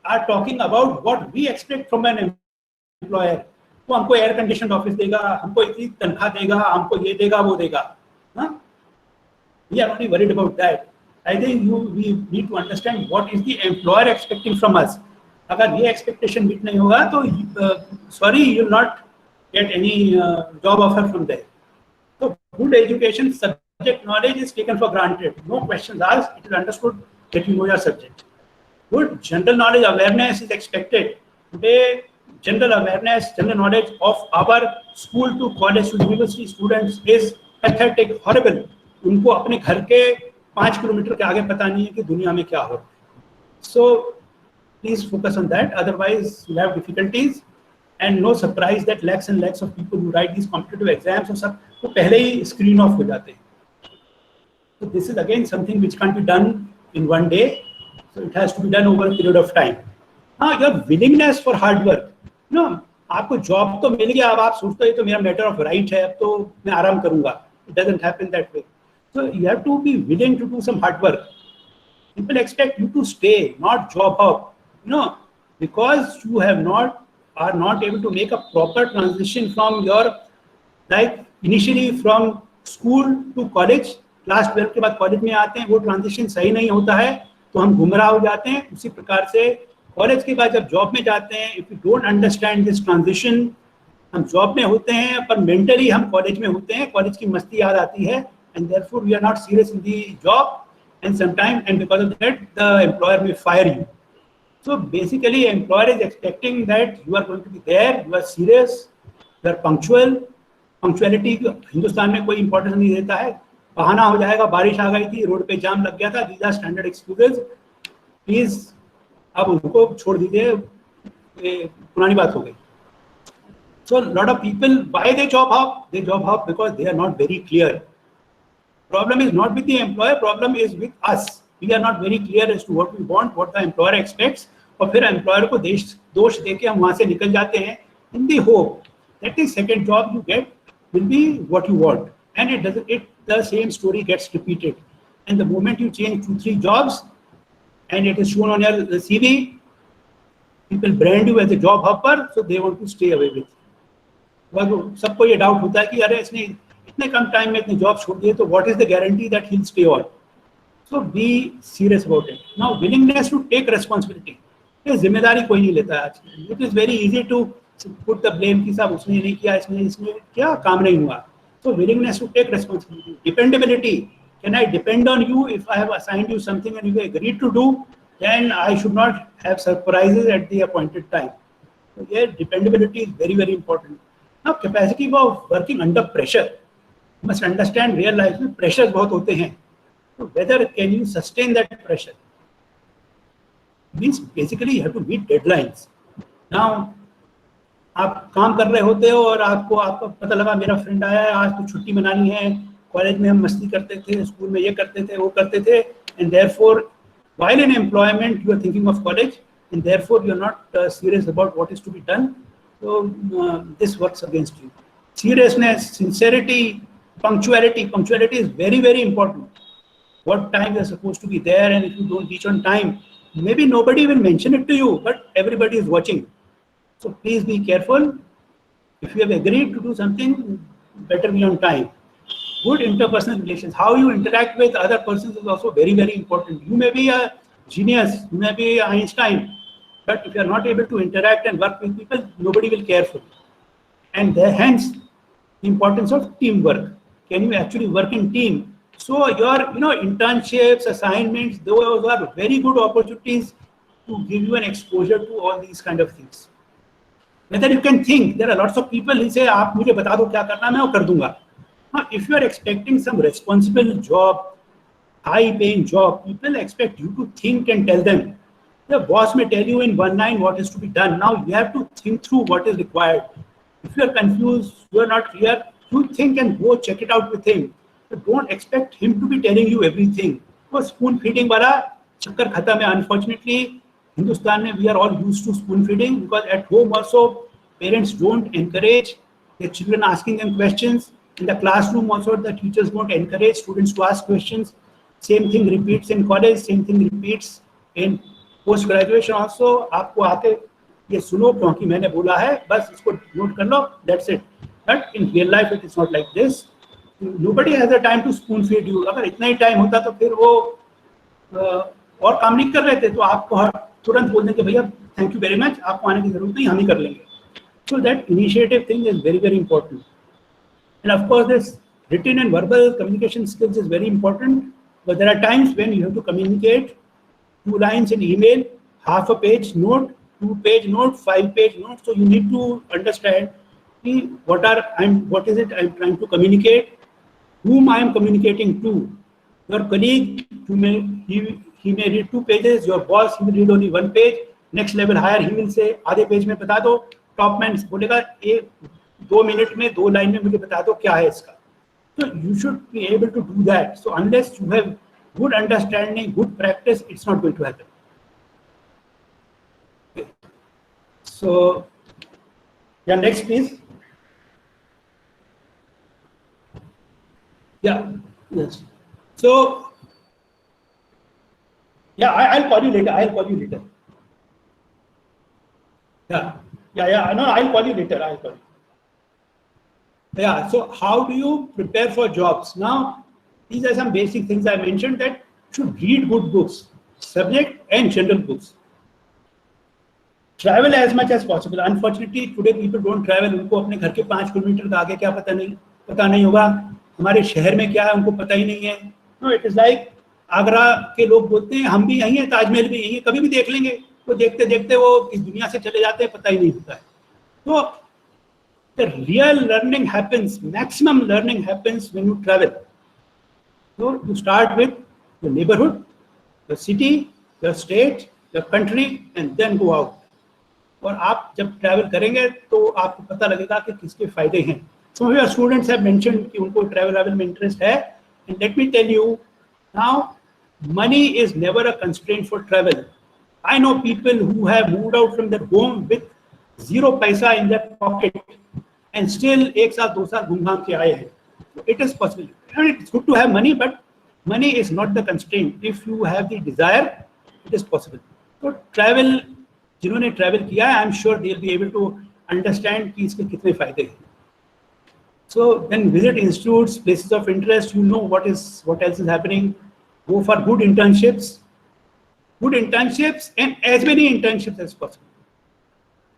are talking about what we expect from an employer. वो हमको air condition office देगा, हमको इतनी तनख्वाह देगा, हमको ये देगा, वो देगा. We are only worried about that. I think we need to understand what is the employer expecting from us. अगर ये expectation meet नहीं होगा तो sorry, you will not get any job offer from there. So good education, subject knowledge is taken for granted. No questions asked. It is understood that you know your subject. Good general knowledge awareness is expected. Today, general awareness, general knowledge of our school to college to university students is pathetic, horrible. उनको अपने घर के 5 kilometre के आगे पता नहीं है कि दुनिया में क्या हो रहा है. So please focus on that. Otherwise, you have difficulties. And no surprise that lakhs and lakhs of people who write these competitive exams और सब वो पहले ही screen off हो जाते हैं. So this is again something which can't be done in one day. So it has to be done over a period of time. Now your willingness for hard work. आपको job तो मिल गया, अब आप सोचते हैं तो मेरा मैटर ऑफ राइट है, अब तो मैं आराम करूंगा. It doesn't happen that way. So you have to be willing to do some hard work. People expect you to stay, not job hop. Because you are not able to make a proper transition from your, like initially from school to college, class 12 के बाद college में आते हैं, वो transition सही नहीं होता है तो हम गुमराह हो जाते हैं. उसी प्रकार से कॉलेज के बाद जब जॉब में जाते हैं, if you don't understand this transition, हम जॉब में होते हैं पर मेंटली हम कॉलेज में होते हैं, कॉलेज की मस्ती याद आती है, and therefore we are not serious in the job, and sometime and because of that the employer may fire you. So basically, employer is expecting that you are going to be there, you are serious, you are punctual. Punctuality Hindustan में कोई importance नहीं देता है. बहाना हो जाएगा, बारिश आ गई थी, रोड पे जाम लग गया था. These are standard excuses. Please, अब उनको छोड़ दीजिए, पुरानी बात हो गई. So a lot of people, why they job hop? They job hop because they are not very clear. Problem is not with the employer, problem is with us. We are not very clear as to what we want, what the employer expects, और फिर employer को दोष देके हम वहाँ से निकल जाते हैं in the hope that the second job you get will be what you want, and the same story gets repeated. And the moment you change 2-3 jobs and it is shown on your CV, people brand you as a job hopper, so they want to stay away with you. सबको ये doubt होता है कि अरे इसने इतने कम time में इतने जॉब छोड़ दिए, तो what is the guarantee that he'll stay on? So be serious about it. Now, willingness to take responsibility. ये जिम्मेदारी कोई नहीं लेता है आज. It is very easy to put the blame कि साहब उसने नहीं किया, इसने क्या काम नहीं हुआ. So willingness to take responsibility. Dependability. Can I depend on you if I have assigned you something and you agreed to do? Then I should not have surprises at the appointed time. So yeah, dependability is very, very important. Now, capacity of working under pressure. You must understand real life में pressures बहुत होते हैं. So whether can you sustain that pressure? Means basically you have to meet deadlines. Now, आप काम कर रहे होते हो और आपको पता लगा मेरा फ्रेंड आया है, आज तो छुट्टी मनानी है, कॉलेज में हम मस्ती करते थे, स्कूल में ये करते थे, वो करते थे, and therefore while in employment you are thinking of college and therefore you are not serious about what is to be done. So this works against you. Seriousness, sincerity, punctuality. Punctuality is very, very important. What time you are supposed to be there, and if you don't reach on time, maybe nobody will mention it to you, but everybody is watching. So please be careful. If you have agreed to do something, better be on time. Good interpersonal relations. How you interact with other persons is also very, very important. You may be a genius, you may be Einstein, but if you are not able to interact and work with people, nobody will care for you. And hence, the importance of teamwork. Can you actually work in team? So your internships, assignments, those are very good opportunities to give you an exposure to all these kind of things. Whether you can think, there are lots of people who say, "आप मुझे बता दो क्या करना है, मैं वो कर दूंगा." Now, if you are expecting some responsible job, high-paying job, people expect you to think and tell them. The boss may tell you in one line what is to be done. Now you have to think through what is required. If you are confused, you are not clear, you think and go check it out with him. But don't expect him to be telling you everything. वो spoon feeding वाला चक्कर खत्म है. Unfortunately, Hindustan में we are all used to spoon feeding because at home also parents don't encourage their children asking them questions. In the classroom also the teachers won't encourage students to ask questions. Same thing repeats in college. Same thing repeats in post graduation also. आपको आके ये सुनो क्योंकि मैंने बोला है, बस इसको नोट कर लो. That's it. But in real life it is not like this. Nobody has the time to spoon feed you. अगर इतना ही टाइम होता तो फिर वो और काम नहीं कर रहे थे, तो आपको तुरंत बोल दें कि भैया थैंक यू वेरी मच, आपको आने की जरूरत नहीं, हम ही कर लेंगे. So that initiative thing is very, very important. And of course, this written and verbal communication skills is very important. But there are times when you have to communicate 2 lines in email, half a page note, 2-page note, 5-page note. So you need to understand what is it I'm trying to communicate, whom I am communicating to. Your colleague, he may read 2 pages. Your boss, he will read only 1 page. Next level higher, he will say, आधे page में बता दो. Top man बोलेगा 2 minute में 2 line में मुझे बता दो क्या है इसका. So you should be able to do that. So unless you have good understanding, good practice, it's not going to happen. Okay. So yeah, next please. Yeah. Yes. So yeah, I'll call you later. Yeah. No, I'll call you later. Yeah, so how do you prepare for jobs? Now, these are some basic things I mentioned, that you should read good books, subject and general books. Travel as much as possible. Unfortunately, today people don't travel. उनको अपने घर के 5 kilometre का आगे क्या पता नहीं होगा. हमारे शहर में क्या है उनको पता ही नहीं है. No, it is like Agra के लोग बोलते हैं हम भी यहीं हैं, ताजमहल भी यहीं है, कभी भी देख लेंगे. वो देखते देखते वो इस दुनिया से चले जाते हैं, पता ही नहीं होता है. तो the real learning happens, maximum learning happens when you travel. So you start with your neighborhood, your city, your state, your country, and then go out. और आप जब travel करेंगे तो आपको पता लगेगा कि किसके फायदे हैं. Some of your students have mentioned कि उनको travel में interest है, and let me tell you, now money is never a constraint for travel. I know people who have moved out from their home with 0 paisa in their pocket and still 1 साल 2 साल घूम घाम के आए हैं. It is possible. I mean, it's good to have money, but money is not the constraint. If you have the desire, it is possible. So travel, जिन्होंने travel किया है, I'm sure they'll be able to understand कि इसके कितने फायदे हैं. So then visit institutes, places of interest. You know what else is happening. go for good internships and as many internships as possible.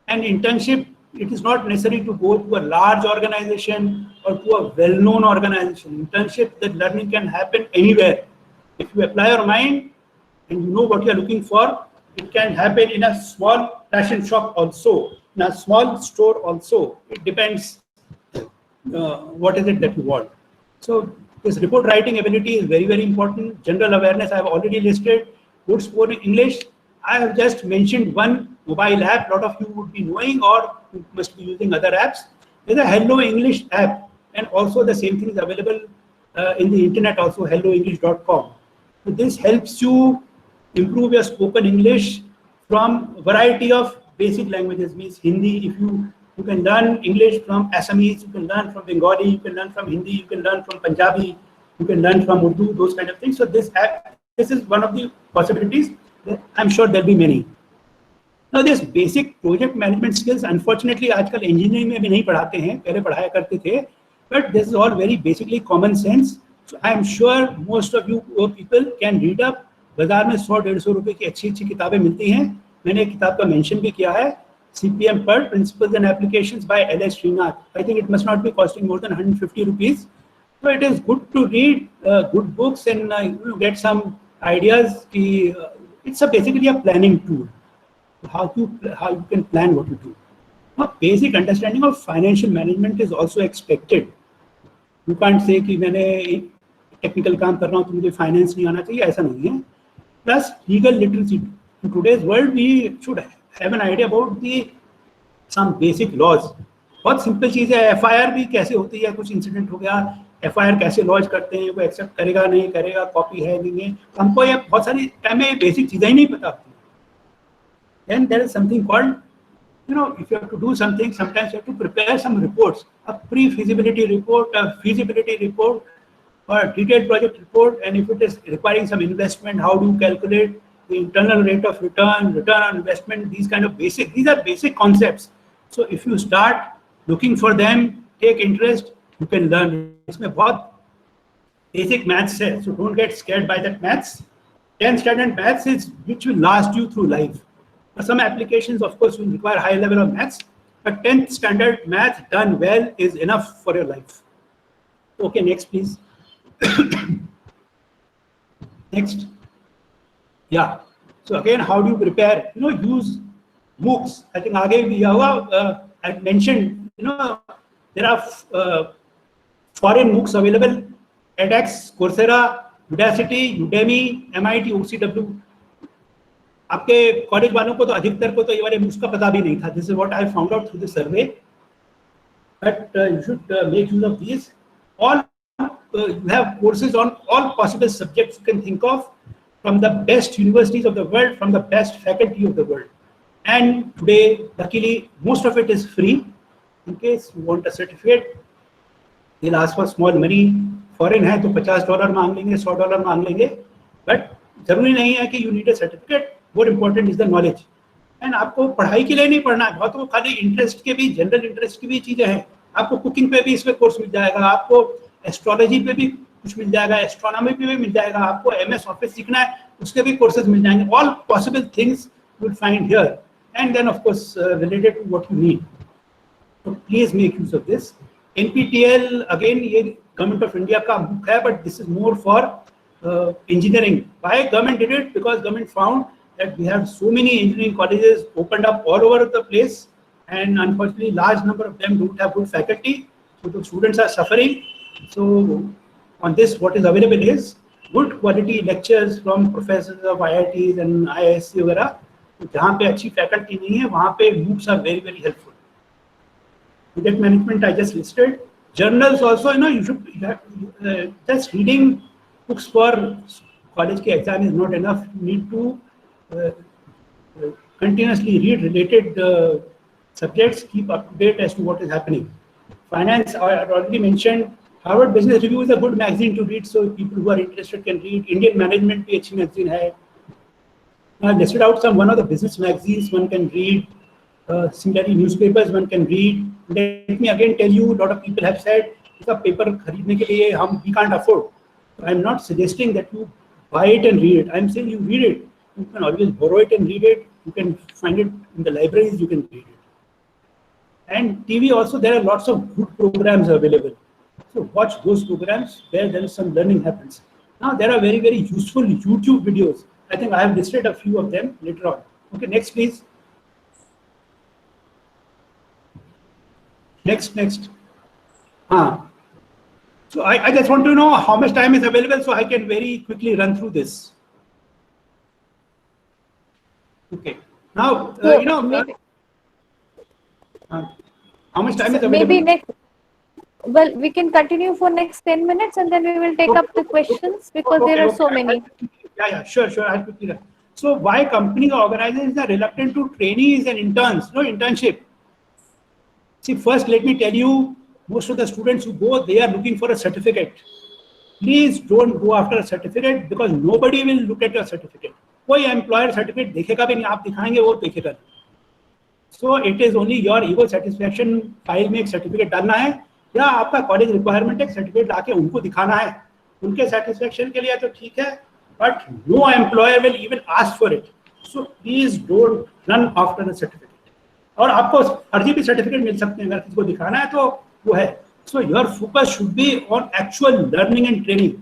And internship, it is not necessary to go to a large organization or to a well-known organization. Internship, that learning can happen anywhere. If you apply your mind and you know what you are looking for, it can happen in a small fashion shop also, in a small store also. It depends what is it that you want. So this report writing ability is very, very important. General awareness I have already listed. Good spoken English. I have just mentioned one mobile app. A lot of you would be knowing or you must be using other apps. There's a Hello English app, and also the same thing is available in the internet also, helloenglish.com. So this helps you improve your spoken English from variety of basic languages. Means Hindi, if you can learn English from Assamese, you can learn from Bengali, you can learn from Hindi, you can learn from Punjabi, you can learn from Urdu, those kind of things. So this app, this is one of the possibilities. I'm sure there'll be many. Now this basic project management skills, unfortunately आजकल engineering में भी नहीं पढ़ाते हैं, पहले पढ़ाया करते थे, but this is all very basically common sense. So I'm sure most of you people can read up. बाजार में 100-150 रुपए की अच्छी किताबें मिलती हैं. मैंने एक किताब का मेंशन भी किया है, CPM PERT Principles and Applications by L.S. Srinath. I think it must not be costing more than 150 rupees. So it is good to read good books and get some ideas. It's basically a planning tool. How you can plan what to do. Now, basic understanding of financial management is also expected. You can't say कि मैंने technical काम कर रहा हूँ तो मुझे finance नहीं आना चाहिए, ऐसा नहीं है. Plus legal literacy. In today's world, we should have an idea about some basic laws. बहुत simple चीज़ है. FIR भी कैसे होती है, कुछ incident हो गया, FIR कैसे लॉन्च करते हैं, वो एक्सेप्ट करेगा नहीं करेगा, कॉपी है नहीं है, हमको ये बहुत सारी टाइम में बेसिक चीज़ें ही नहीं पता होती. Then there is something called, if you have to do something, sometimes you have to prepare some reports, a pre-feasibility report, a feasibility report, or a detailed project report. And if it is requiring some investment, how do you calculate the internal rate of return on investment, these are basic concepts. So if you start looking for them, take interest, you can learn. इसमें बहुत basic maths है, so don't get scared by that maths. 10th standard maths is which will last you through life. Some applications, of course, will require high level of maths, but 10th standard math done well is enough for your life. Okay, next please. Next. Yeah. So again, how do you prepare? Use MOOCs. I think आगे भी होगा. I mentioned, there are foreign MOOCs available: edX, Coursera, Udacity, Udemy, MIT, OCW. आपके college वालों को तो अधिकतर को तो ये वाले MOOCs का पता भी नहीं था. This is what I found out through the survey. But you should make use of these. You have courses on all possible subjects you can think of, from the best universities of the world, from the best faculty of the world. And today, luckily, most of it is free. In case you want a certificate, they'll ask for small money. Foreign है तो $50 मांग लेंगे, $100 मांग लेंगे. But जरूरी नहीं है कि you need a certificate. More important is the knowledge. And आपको पढ़ाई के लिए नहीं पढ़ना है, बहुत को खाली इंटरेस्ट के भी, जनरल इंटरेस्ट की भी चीजें हैं. आपको कुकिंग पे भी इसमें कोर्स मिल जाएगा, आपको एस्ट्रोलॉजी पे भी कुछ मिल जाएगा, एस्ट्रोनॉमी पे भी मिल जाएगा, आपको MS ऑफिस सीखना है उसके भी कोर्सेज मिल जाएंगे. All possible things you will find here, and then of course related to what you need. So please make use of this. NPTEL again, ये गवर्नमेंट ऑफ इंडिया का बुक है, but this is more for engineering. Why government did it? Because government found that we have so many engineering colleges opened up all over the place, and unfortunately large number of them don't have good faculty, so the students are suffering. So on this, what is available is good quality lectures from professors of IITs and IISc वगैरह. जहाँ पे अच्छी faculty नहीं है, वहाँ पे MOOCs are very, very helpful. Project management I just listed. Journals also, you should just reading books for college के exam is not enough. You need to continuously read related subjects, keep up to date as to what is happening. Finance, I already mentioned. Harvard Business Review is a good magazine to read, so people who are interested can read. Indian Management भी अच्छी magazine है. I listed out one of the business magazines one can read. Similarly, newspapers one can read. Let me again tell you, a lot of people have said, इसका paper खरीदने के लिए we can't afford. So I'm not suggesting that you buy it and read it. I'm saying you read it. You can always borrow it and read it. You can find it in the libraries, you can read it. And TV also, there are lots of good programs available. So watch those programs where there is some learning happens. Now there are very, very useful YouTube videos. I think I have listed a few of them later on. Okay, next please. Next. So I just want to know how much time is available so I can very quickly run through this. Okay. Now, how much time is available? Maybe next. Well, we can continue for next 10 minutes and then we will take up the questions because there are so many. Yeah, sure. I'll quickly run. So why companies or organizations are reluctant to trainees and interns? No internship. See, first let me tell you, most of the students who go, they are looking for a certificate. Please don't go after a certificate because nobody will look at your certificate. कोई employer certificate देखेगा भी नहीं, आप दिखाएंगे वो देखेगा. So it is only your ego satisfaction file में एक certificate डालना है या आपका कॉलेज रिक्वायरमेंट है सर्टिफिकेट लाके उनको दिखाना है, उनके सेटिस्फेक्शन के लिए तो ठीक है, but no employer will even ask for it. So please don't run after the certificate. और आपको फर्जी भी सर्टिफिकेट मिल सकते हैं, अगर किसी को दिखाना है तो वो है. So your focus should be on actual learning and training.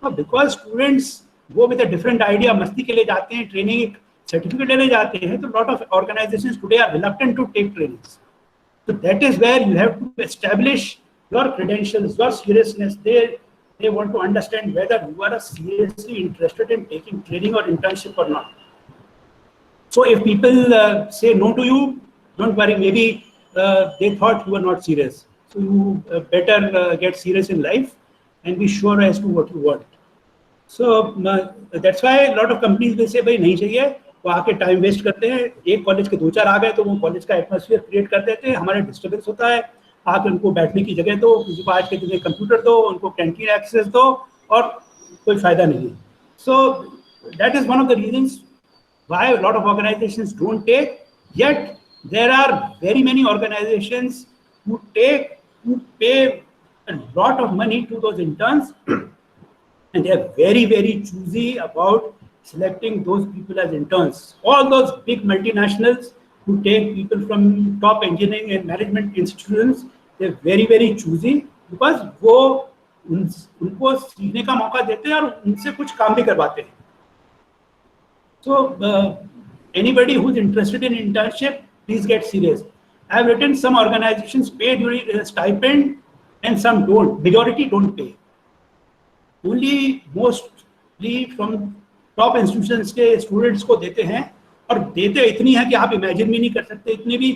Because students वो विद अ डिफरेंट आइडिया मस्ती के लिए जाते हैं, ट्रेनिंग सर्टिफिकेट लेने जाते हैं, तो lot of organisations today are reluctant to take trainings. So that is where you have to establish your credentials, your seriousness. They want to understand whether you are seriously interested in taking training or internship or not. So if people say no to you, don't worry, maybe they thought you were not serious. So you better get serious in life and be sure as to what you want. So that's why a lot of companies will say, भाई नहीं चाहिए, वो आके time waste करते हैं. एक college के 2-4 आ गए तो वो कॉलेज का एटमॉस्फेयर क्रिएट कर देते हैं, हमारे डिस्टर्बेंस होता है. आके उनको बैठने की जगह दो, किसी को आज के दिन कंप्यूटर दो, उनको कैंटीन एक्सेस दो, और कोई फायदा नहीं. So that is one of the reasons why a lot of organizations don't take. Yet there are very many organizations who pay a lot of money to those interns and they are very, very choosy about selecting those people as interns. All those big multinationals who take people from top engineering and management institutions, they're very, very choosy because वो उनको सीखने का मौका देते हैं और उनसे कुछ काम भी करवाते हैं. So anybody who's interested in internship, please get serious. I have written some organizations pay during a stipend and some don't. Majority don't pay. Only mostly from top institutions के स्टूडेंट्स को देते हैं, और देते इतनी है कि आप इमेजिन भी नहीं कर सकते, इतने भी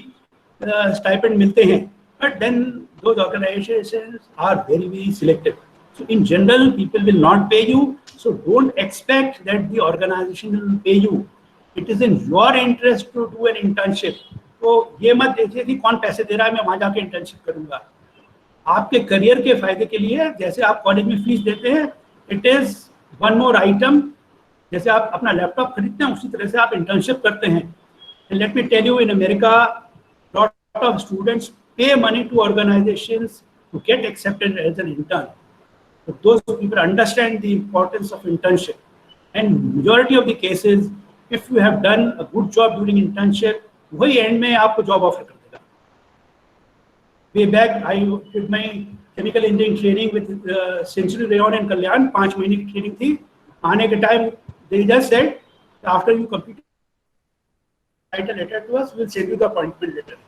स्टाइपेंड मिलते हैं. But then those organisations are very very selective. So in general people will not pay you. So don't expect that the organisation will pay you. It is in your interest to do an internship. तो ये मत देखिए कि कौन पैसे दे रहा है, मैं वहां जाके इंटर्नशिप करूंगा. आपके करियर के फायदे के लिए, जैसे आप कॉलेज में फीस देते हैं, it is one more item. जैसे आप अपना लैपटॉप खरीदते हैं उसी तरह से आप इंटर्नशिप करते हैं. And let me tell you, in America lot of students pay money to organisations to get accepted as an intern. So those people understand the importance of internship, and majority of the cases, if you have done a good job during internship, वही and में आपको job offer कर देगा. Way back, I did my chemical engineering training with Century Rayon and Kalyan. 5 महीने की training थी. आने के time they just said, after you complete, write a letter to us, we'll send you the appointment letter.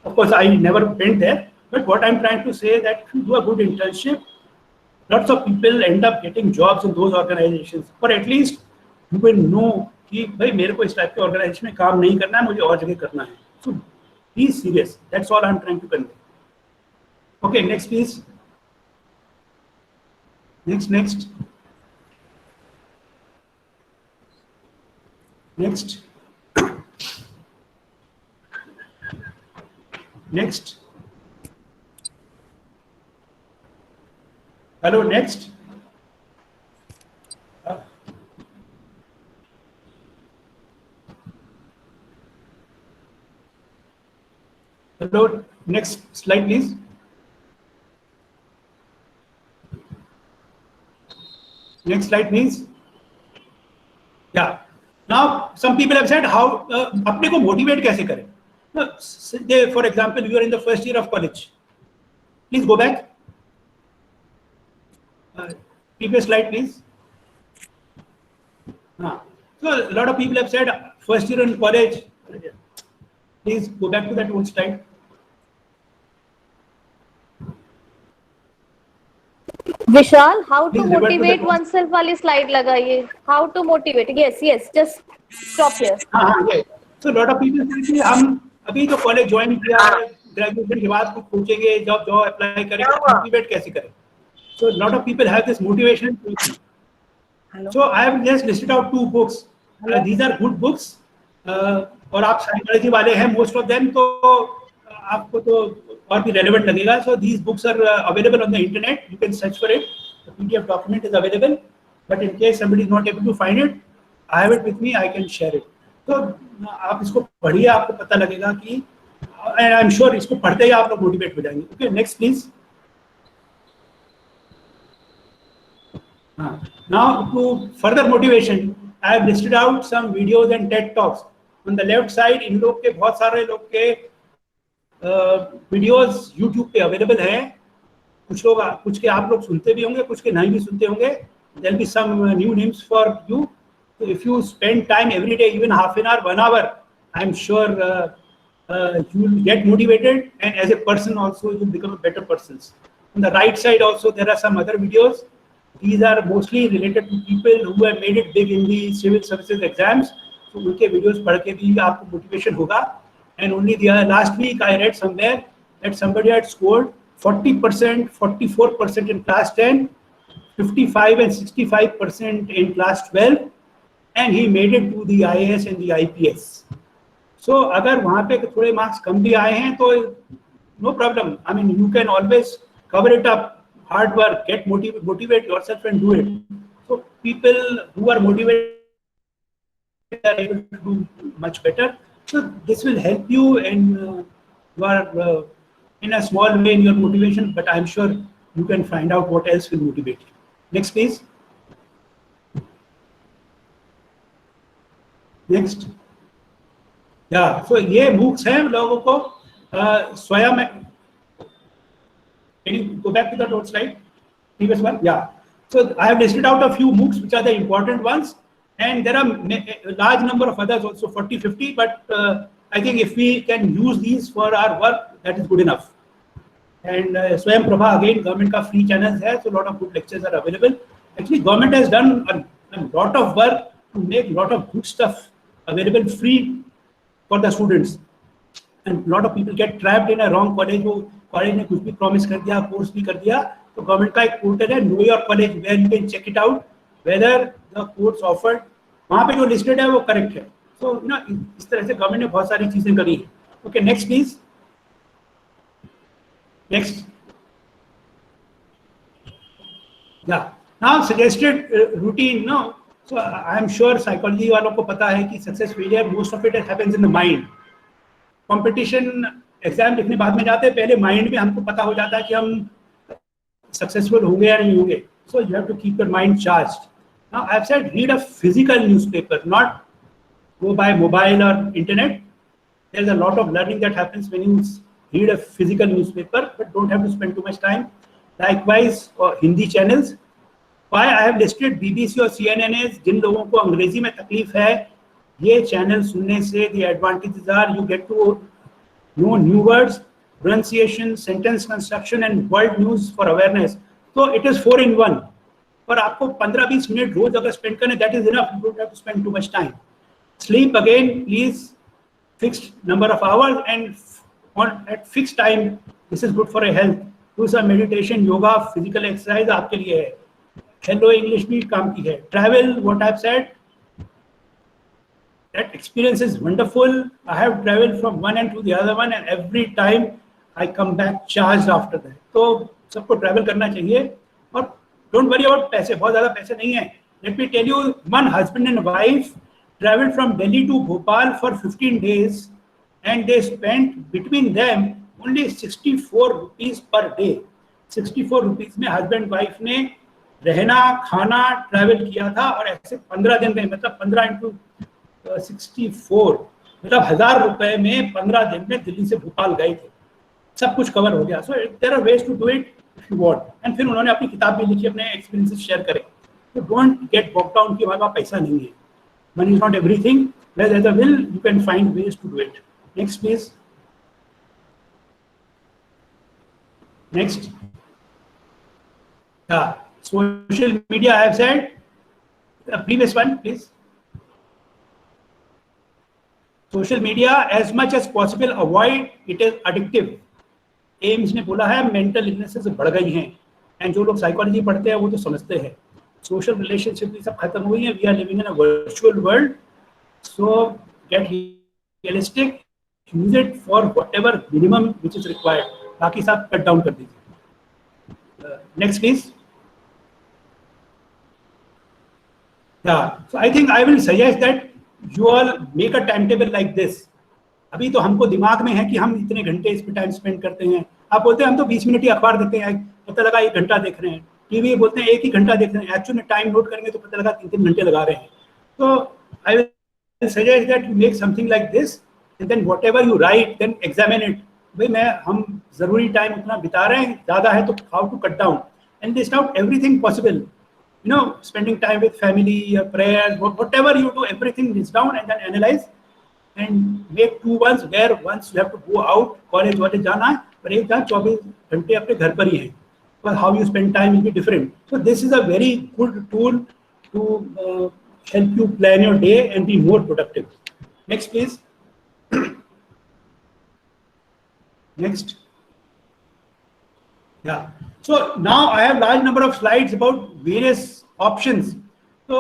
Of course, I never went there, but what I'm trying to say is that if you do a good internship, lots of people end up getting jobs in those organizations. Or at least you will know कि भाई मेरे को इस type के organisation में काम नहीं करना है, मुझे और जगह करना है. So be serious. That's all I'm trying to convey. Okay, next please. Next. Next. Hello, next. Hello, next slide, please. Next slide, please. some people have said how अपने को motivate कैसे करें. For example, you are in the first year of college. Please go back. Previous slide, please. So a lot of people have said first year in college. Please go back to that old slide. Vishal, how to Please revert to motivate the- oneself वाली slide लगाइए. How to motivate? Yes. Just stop here. हाँ. So a lot of people say कि हम अभी तो college join किया है, graduation के बाद कुछ सोचेंगे, जॉब अप्लाई करेंगे, मोटिवेट कैसे करें. So a lot of people have this motivation. Hello. So I have just listed out 2 books. These are good books. और आप साइकोलॉजी वाले हैं most of them, तो आपको तो और भी relevant लगेगा. So these books are available on the internet. You can search for it. The PDF document is available. But in case somebody is not able to find it, I have it with me. I can share it. तो आप इसको पढ़िए, आपको पता लगेगा कि and I'm sure इसको पढ़ते ही आप लोग मोटिवेट हो जाएंगे. Okay, next please. Now to further motivation, I have listed out some videos and TED talks. On the left side, इन लोग के बहुत सारे लोग के वीडियोस YouTube पे अवेलेबल हैं. कुछ के आप लोग सुनते भी होंगे, कुछ के नहीं भी सुनते होंगे. There will be some new names for you. So if you spend time every day, even half an hour, 1 hour, I'm sure you will get motivated, and as a person also, you will become a better person. On the right side also, there are some other videos. These are mostly related to people who have made it big in the civil services exams. So उनके videos पढ़ के भी आपको motivation होगा. And only last week I read somewhere that somebody had scored 40%, 44% in class 10, 55 and 65% in class 12, and he made it to the IAS and the IPS. So अगर वहाँ पे थोड़े मार्क्स कम भी आए हैं तो no problem. I mean, you can always cover it up. Hard work, motivate yourself and do it. So people who are motivated are able to do much better. So this will help you in you are in a small way in your motivation, but I'm sure you can find out what else will motivate you. Next, please. Next. Yeah. So ये MOOCs हैं लोगों को स्वयं. Can you go back to the old slide? Previous one? Yeah. So I have listed out a few MOOCs which are the important ones, and there are a large number of others also, 40, 50, but I think if we can use these for our work, that is good enough. And Swayam Prabha, again, government ka free channels hai, so a lot of good lectures are available. Actually, government has done a lot of work to make a lot of good stuff available free for the students. And a lot of people get trapped in a wrong college. College ने कुछ भी promise कर दिया, course भी कर दिया, तो government का एक पोर्टल है know your college where you can check it out whether the course offered, वहाँ पे जो लिस्टेड है वो करेक्ट है. सो यू नो इस तरह से गवर्नमेंट ने बहुत सारी चीजें करी है. Okay, next please. नेक्स्ट. या now suggested routine. No, so I am sure psychology वालों को पता है कि success failure most of it happens in the mind. Competition exam लिखने बाद में जाते हैं, पहले माइंड में हमको पता हो जाता है कि हम सक्सेसफुल होंगे या नहीं होंगे. So you have to keep your mind charged. Now I have said read a physical newspaper, not go by mobile or internet. There's a lot of learning that happens when you read a physical newspaper, but don't have to spend too much time. Likewise, Hindi channels. Why I have listed BBC और CNN is जिन लोगों को अंग्रेजी में तकलीफ है, ये channel सुनने से the advantages are you get to know new words, pronunciation, sentence construction and world news for awareness. So it is 4 in 1. और आपको 15-20 मिनट रोज अगर स्पेंड करें, that is enough. You don't have to spend too much time. Sleep again, please, fixed number of hours and at fixed time. This is good for a health. Do some meditation, yoga, physical exercise आपके लिए है. Hello English भी काम की है. Travel, what I've said, that experience is wonderful. I have traveled from one end to the other one, and every time I come back charged after that. तो सबको travel करना चाहिए. और don't worry about पैसे, बहुत ज़्यादा पैसे नहीं है. Let me tell you, one husband and wife traveled from Delhi to Bhopal for 15 days, and they spent between them only 64 rupees per day. 64 rupees में husband wife ने रहना, खाना, travel किया था, और ऐसे 15 दिन में, मतलब 15 into 64, मतलब 1000 रुपए में 15 दिन में दिल्ली से भोपाल गए थे, सब कुछ कवर हो गया. So there are ways to do it if you want. And फिर उन्होंने अपनी किताब भी लिखी, अपने एक्सपीरियंसेस शेयर करे. तो डोंट गेट बॉक्ड डाउन कि हमारे पास पैसा नहीं है. Money is not everything. Where there is a will you can find ways to do it. Next please. Next. Yeah, social media I have said. Previous one, please. Social media, as much as possible, avoid. It is addictive. AIIMS ने बोला है mental illnesses बढ़ गई हैं, and जो लोग psychology पढ़ते हैं वो तो समझते हैं. सोशल रिलेशनशिप भी सब खत्म हुई है. We are living in a virtual world. So get realistic. Use it for whatever minimum which is required. बाकी सब कट डाउन कर दीजिए. Next please. Yeah, so I think I will suggest that you all make a timetable like this. अभी तो हमको दिमाग में है कि हम इतने घंटे इस पे टाइम स्पेंड करते हैं. आप बोलते हैं हम तो 20 मिनट ही अखबार देखते हैं, पता लगा 1 घंटा देख रहे हैं. टीवी बोलते हैं 1 ही घंटा देख रहे हैं, एक्चुअली में टाइम नोट करेंगे तो पता लगा 3-3 घंटे लगा रहे हैं. तो I will suggest that you make something like this and then whatever you write then examine it. भाई हम जरूरी टाइम उतना बिता रहे हैं, ज़्यादा है तो how to cut down and list out everything possible. You know, spending time with family, prayers, whatever you do, everything is down and then analyze and make 2 ones where once you have to go out, college वाले जाना है, पर एक जहाँ 24 घंटे अपने घर पर ही है. But how you spend time will be different. So this is a very good tool to help you plan your day and be more productive. Next, please. Next. Yeah. So now I have large number of slides about various options. So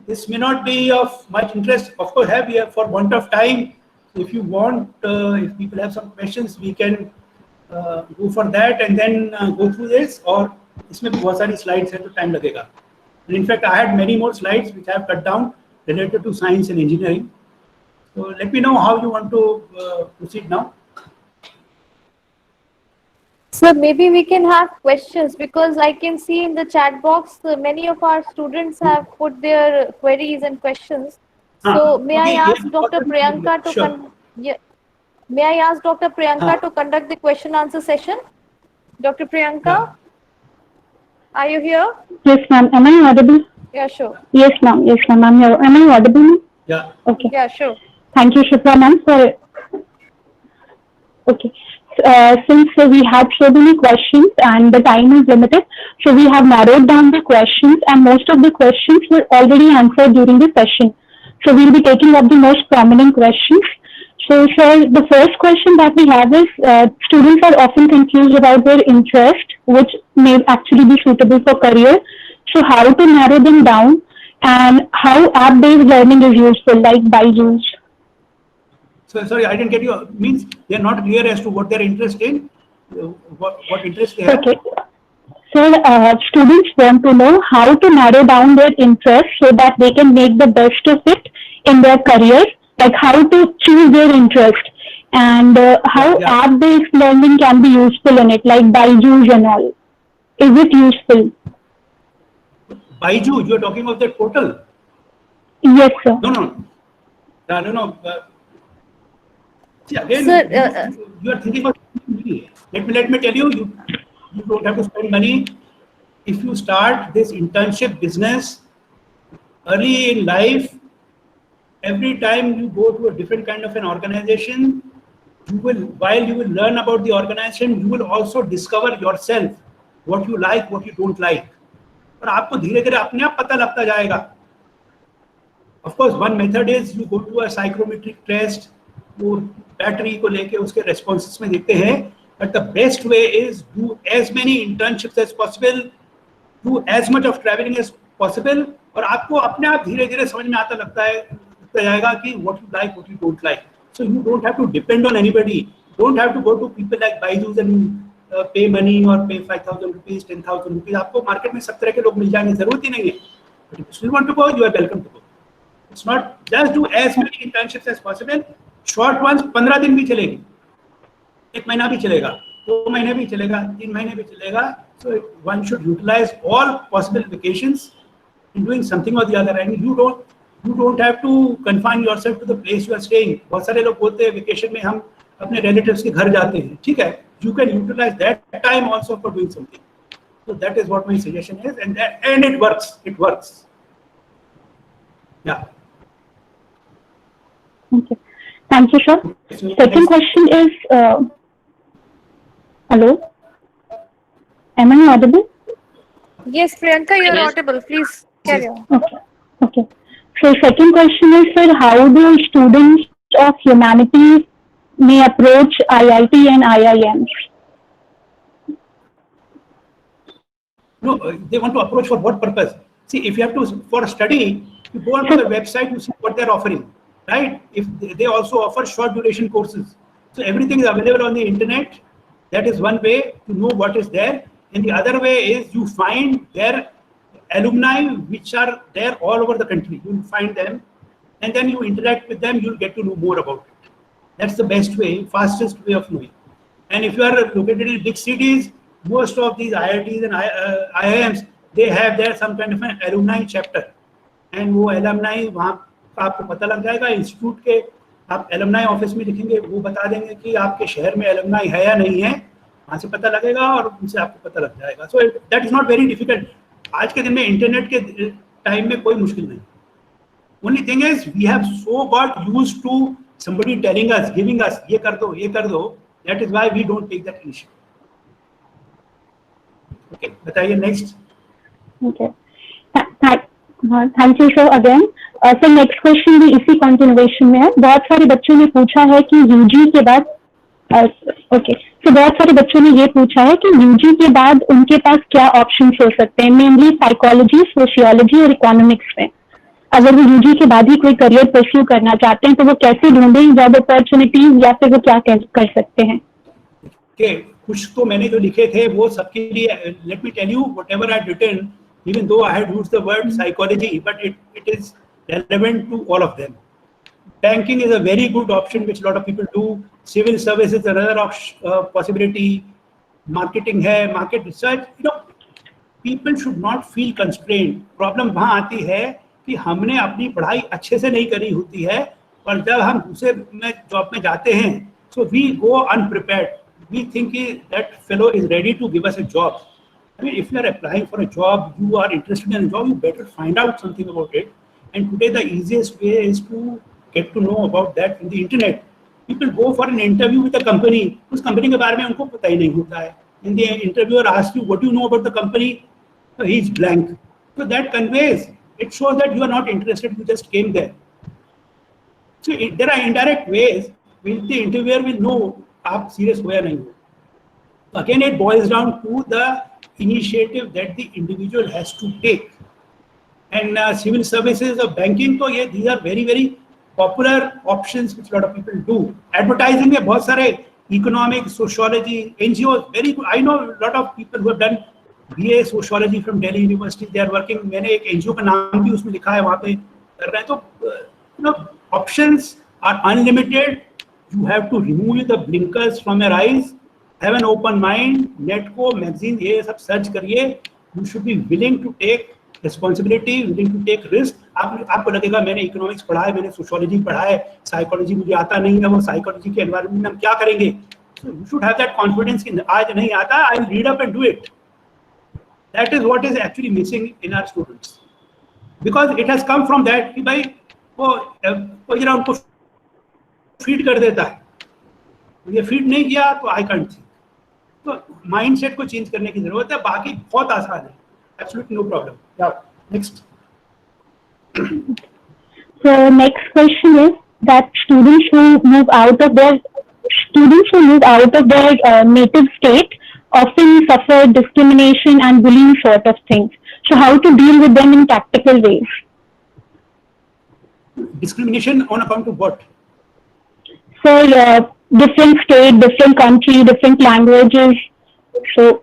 this may not be of much interest. Of course, have here for want of time. If you want, if people have some questions, we can go for that and then go through this. Or इसमें भी बहुत सारी slides हैं तो time लगेगा. And in fact, I had many more slides which I have cut down related to science and engineering. So let me know how you want to proceed now. So maybe we can have questions, because I can see in the chat box many of our students have put their queries and questions. So may I ask Dr. Priyanka to may I ask Dr. Priyanka to conduct the question answer session? Dr. Priyanka, are you here? Yes, ma'am. Am I audible? Yeah, sure. Yes, ma'am. Yes, ma'am. I'm here. Am I audible? Yeah. Okay. Yeah, sure. Thank you, Shipra ma'am. Okay. Since we have so many questions and the time is limited, so we have narrowed down the questions, and most of the questions were already answered during the session. So we'll be taking up the most prominent questions. So, sir, the first question that we have is, students are often confused about their interest, which may actually be suitable for career. So how to narrow them down, and how app-based learning is useful, like Byju's? So sorry, I didn't get you. Means they are not clear as to what their interest in, what interest they have. Okay. So students want to know how to narrow down their interest so that they can make the best of it in their career, like how to choose their interest, and how app-based learning can be useful in it, like Byju's and all. Is it useful? Byju, you are talking of that portal? Yes, sir. No. See, again, Sir, you are thinking about money. Let me tell you, you don't have to spend money. If you start this internship business early in life, every time you go to a different kind of an organization, while you will learn about the organization, you will also discover yourself, what you like, what you don't like. और आपको धीरे-धीरे अपने आप पता लगता जाएगा. Of course, one method is you go to a psychometric test, वो battery को लेके उसके responses में देखते हैं. But the best way is do as many internships as possible, do as much of traveling as possible, और आपको अपने आप धीरे-धीरे समझ में आता लगता जाएगा कि what you like, what you don't like. So you don't have to depend on anybody. Don't have to go to people like Byju's and pay money or pay 5,000 rupees, 10,000 rupees. आपको मार्केट में सब तरह के लोग मिल जाएंगे, जरूरत ही नहीं है. But if you still want to go, you are welcome to go. It's not just do as many internships as possible. Short ones 15 दिन भी चलेगी, 1 महीना भी चलेगा, 2 महीने भी चलेगा, 3 महीने भी चलेगा. So one should utilize all possible vacations in doing something or the other. And you don't You don't have to confine yourself to the place you are staying. बहुत सारे लोग बोलते हैं वेकेशन में हम अपने रिलेटिव्स के घर जाते हैं, ठीक है, you can utilize that time also for doing something. So that is what my suggestion is, and it works. It works. Yeah. Okay. Thank you, sir. Second question is, hello? Am I audible? Yes, Priyanka, you're Yes. audible. Please carry on. Okay. Okay. So second question is, sir, how do students of humanities may approach IIT and IIMs? No, they want to approach for what purpose? See, if you have to for study, you go onto the website, you see what they're offering, right? If they also offer short duration courses, so everything is available on the internet. That is one way to know what is there, and the other way is you find their alumni which are there all over the country. You'll find them, and then you interact with them. You'll get to know more about it. That's the best way, fastest way of knowing. And if you are located in big cities, most of these IITs and IIMs, they have there some kind of an alumni chapter, and वो alumni वहाँ आपको पता लग जाएगा. Institute के आप alumni office में लिखेंगे, वो बता देंगे कि आपके शहर में alumni है या नहीं है, वहाँ से पता लगेगा और उनसे आपको पता लग जाएगा. So that is not very difficult. आज के दिन में इंटरनेट के टाइम में कोई मुश्किल नहीं. Only thing is we have so got used to somebody telling us, giving us, ये कर दो, ये कर दो. That is why we don't take that initiative. Okay, बताइए next. Okay. Thank you, sir, again. Sir next question भी इसी continuation में है. बहुत सारे बच्चों ने पूछा है कि यूजी के बाद ओके तो बहुत सारे बच्चों ने ये पूछा है कि यूजी के बाद उनके पास क्या ऑप्शंस हो सकते हैं, मेनली साइकोलॉजी, सोशियोलॉजी और इकोनॉमिक्स में. अगर वो यूजी के बाद ही कोई करियर परस्यू करना चाहते हैं तो वो कैसे ढूंढें जॉब अपॉर्चुनिटीज, या फिर वो क्या कर सकते हैं? कुछ तो मैंने जो लिखे थे वो सबके लिए. Let me tell you whatever I had written, even though I had used the word psychology, but it is relevant to all of them. Banking is a very good option which a lot of people do. Civil service is another possibility. Marketing है, market research. You know, people should not feel constrained. Problem वहाँ आती है कि हमने अपनी पढ़ाई अच्छे से नहीं करी होती है और जब हम दूसरे में जॉब में जाते हैं, so we go unprepared. We think that fellow is ready to give us a job. I mean, if you are applying for a job, you are interested in a job, you better find out something about it. And today the easiest way is to get to know about that in the internet. People go for an interview with a company, उस company के बारे में उनको पता ही नहीं होता है. And the interviewer asks you, what do you know about the company? So he is blank. So that conveys, it shows that you are not interested, you just came there. So there are indirect ways which the interviewer will know आप serious हो या नहीं हो. Again, it boils down to the initiative that the individual has to take. And civil services or banking, तो ये these are very very popular options which a lot of people do. Advertising में बहुत सारे economics, sociology, NGOs, very good. I know a lot of people who have done BA sociology from Delhi University. They are working. मैंने एक NGO का नाम भी उसमें लिखा है, वहाँ पे कर रहे हैं. तो you know, options are unlimited. You have to remove the blinkers from your eyes. Have an open mind. Net को मैगजीन ये सब सर्च करिए. You should be willing to take responsibility, willing to take risk. आपको लगेगा मैंने economics पढ़ा है, मैंने सोशियोलॉजी पढ़ा है, साइकोलॉजी मुझे आता नहीं है, वो साइकोलॉजी के एनवायरनमेंट में हम क्या करेंगे? So you should have that confidence कि आज नहीं आता, I will read up and do it. That is what is actually missing in our students, because it has come from that कि भाई वो जरा उनको फीड कर देता है, ये फीड नहीं किया तो आई कांट थिंक. तो माइंडसेट को चेंज करने की जरूरत है. बाकी बहुत आसान है, absolutely no problem. Next. So next question is that students who move out of their native state often suffer discrimination and bullying sort of things. So how to deal with them in practical ways? Discrimination on account of what? So different state, different country, different languages. So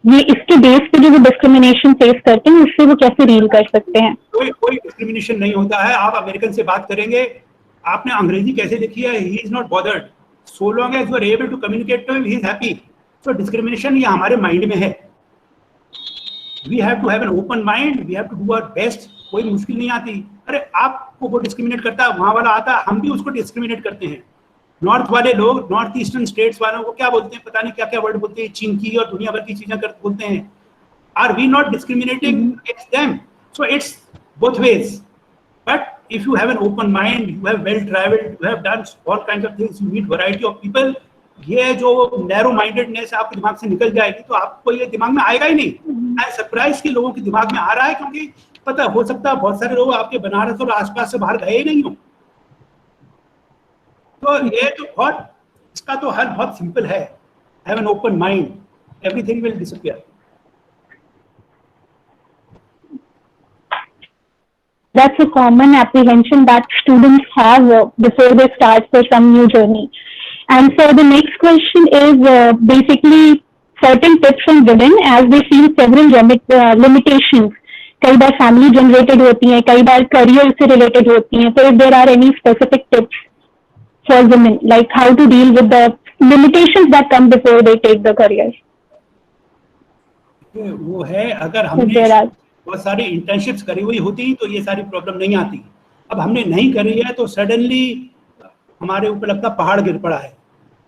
ये इसके base पे जो वो discrimination face करते हैं उससे वो कैसे डील कर सकते हैं? कोई डिस्क्रिमिनेशन नहीं होता है. आप अमेरिकन से बात करेंगे, आपने अंग्रेजी कैसे लिखी है, he is not bothered. So long as you are able to communicate to him, he is happy. So discrimination ये हमारे माइंड में है. We have to have an open mind. We have to do our best कोई मुश्किल नहीं आती। अरे आपको वो डिस्क्रिमिनेट करता है, वहां वाला आता है, हम भी उसको डिस्क्रिमिनेट करते हैं। नॉर्थ वाले लोग नॉर्थ ईस्टर्न स्टेट्स वालों को क्या बोलते हैं, पता नहीं क्या क्या वर्ड बोलते हैं, चिंकी और दुनिया भर की चीजें बोलते हैं। Are we not discriminating against them? So it's both ways. But if you have an open mind, you have well traveled, you have done all kinds of things, you meet variety of people, ये जो narrow mindedness आपके दिमाग से निकल जाएगी तो आपको ये दिमाग में आएगा ही नहीं। आई सरप्राइज कि लोगों के दिमाग में आ रहा है, क्योंकि पता हो सकता है बहुत सारे लोग आपके बनारस और आसपास से बाहर गए ही नहीं हो। तो ये तो बहुत, इसका तो हल बहुत सिंपल है, have an open mind, everything will disappear. That's a common apprehension that students have before they start for some new journey. And so the next question is basically certain tips and given as they feel several limitations. कई बार family generated होती हैं, कई बार career से related होती हैं. So if there are any specific tips for women, like how to deal with the limitations that come before they take the career. वो है, अगर हमने बहुत सारी इंटर्नशिप्स करी हुई होती तो ये सारी प्रॉब्लम नहीं आती। अब हमने नहीं करी है तो सडनली हमारे ऊपर लगता पहाड़ गिर पड़ा है।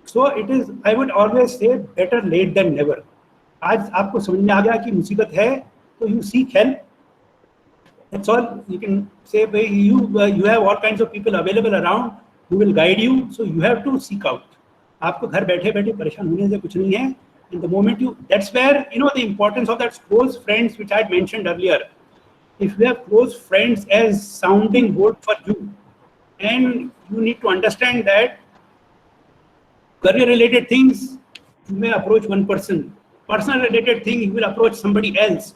So it is, I would always say better late than never. आज आपको समझ में आ गया कि मुसीबत है तो you seek help, that's all you can say. You have all kinds of people available around who will guide you, so you have to seek out. आपको घर बैठे बैठे परेशान होने से कुछ नहीं है। And the moment you, that's where, you know, the importance of that close friends which I had mentioned earlier. If you have close friends as sounding board for you, and you need to understand that career related things, you may approach one person. Personal related thing, you will approach somebody else.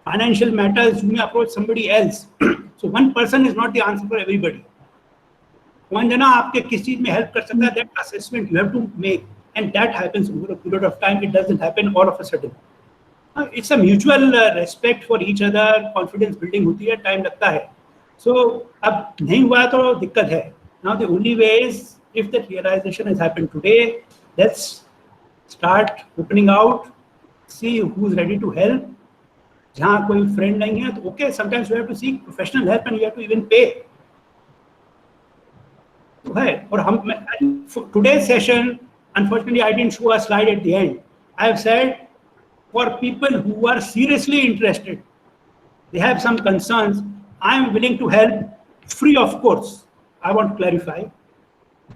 Financial matters, you may approach somebody else. So one person is not the answer for everybody. कौन जना आपके किस चीज में help कर सकता है, that assessment you have to make. And that happens over a period of time. It doesn't happen all of a sudden. It's a mutual respect for each other, confidence building होती है, time लगता है. So अब नहीं हुआ तो दिक्कत है. Now the only way is, if that realization has happened today, let's start opening out, see who's ready to help. जहाँ कोई friend नहीं है तो okay, sometimes you have to seek professional help and you have to even pay. तो है, और हम today's session, unfortunately, I didn't show a slide at the end. I have said, for people who are seriously interested, they have some concerns, I am willing to help free of course. I want to clarify.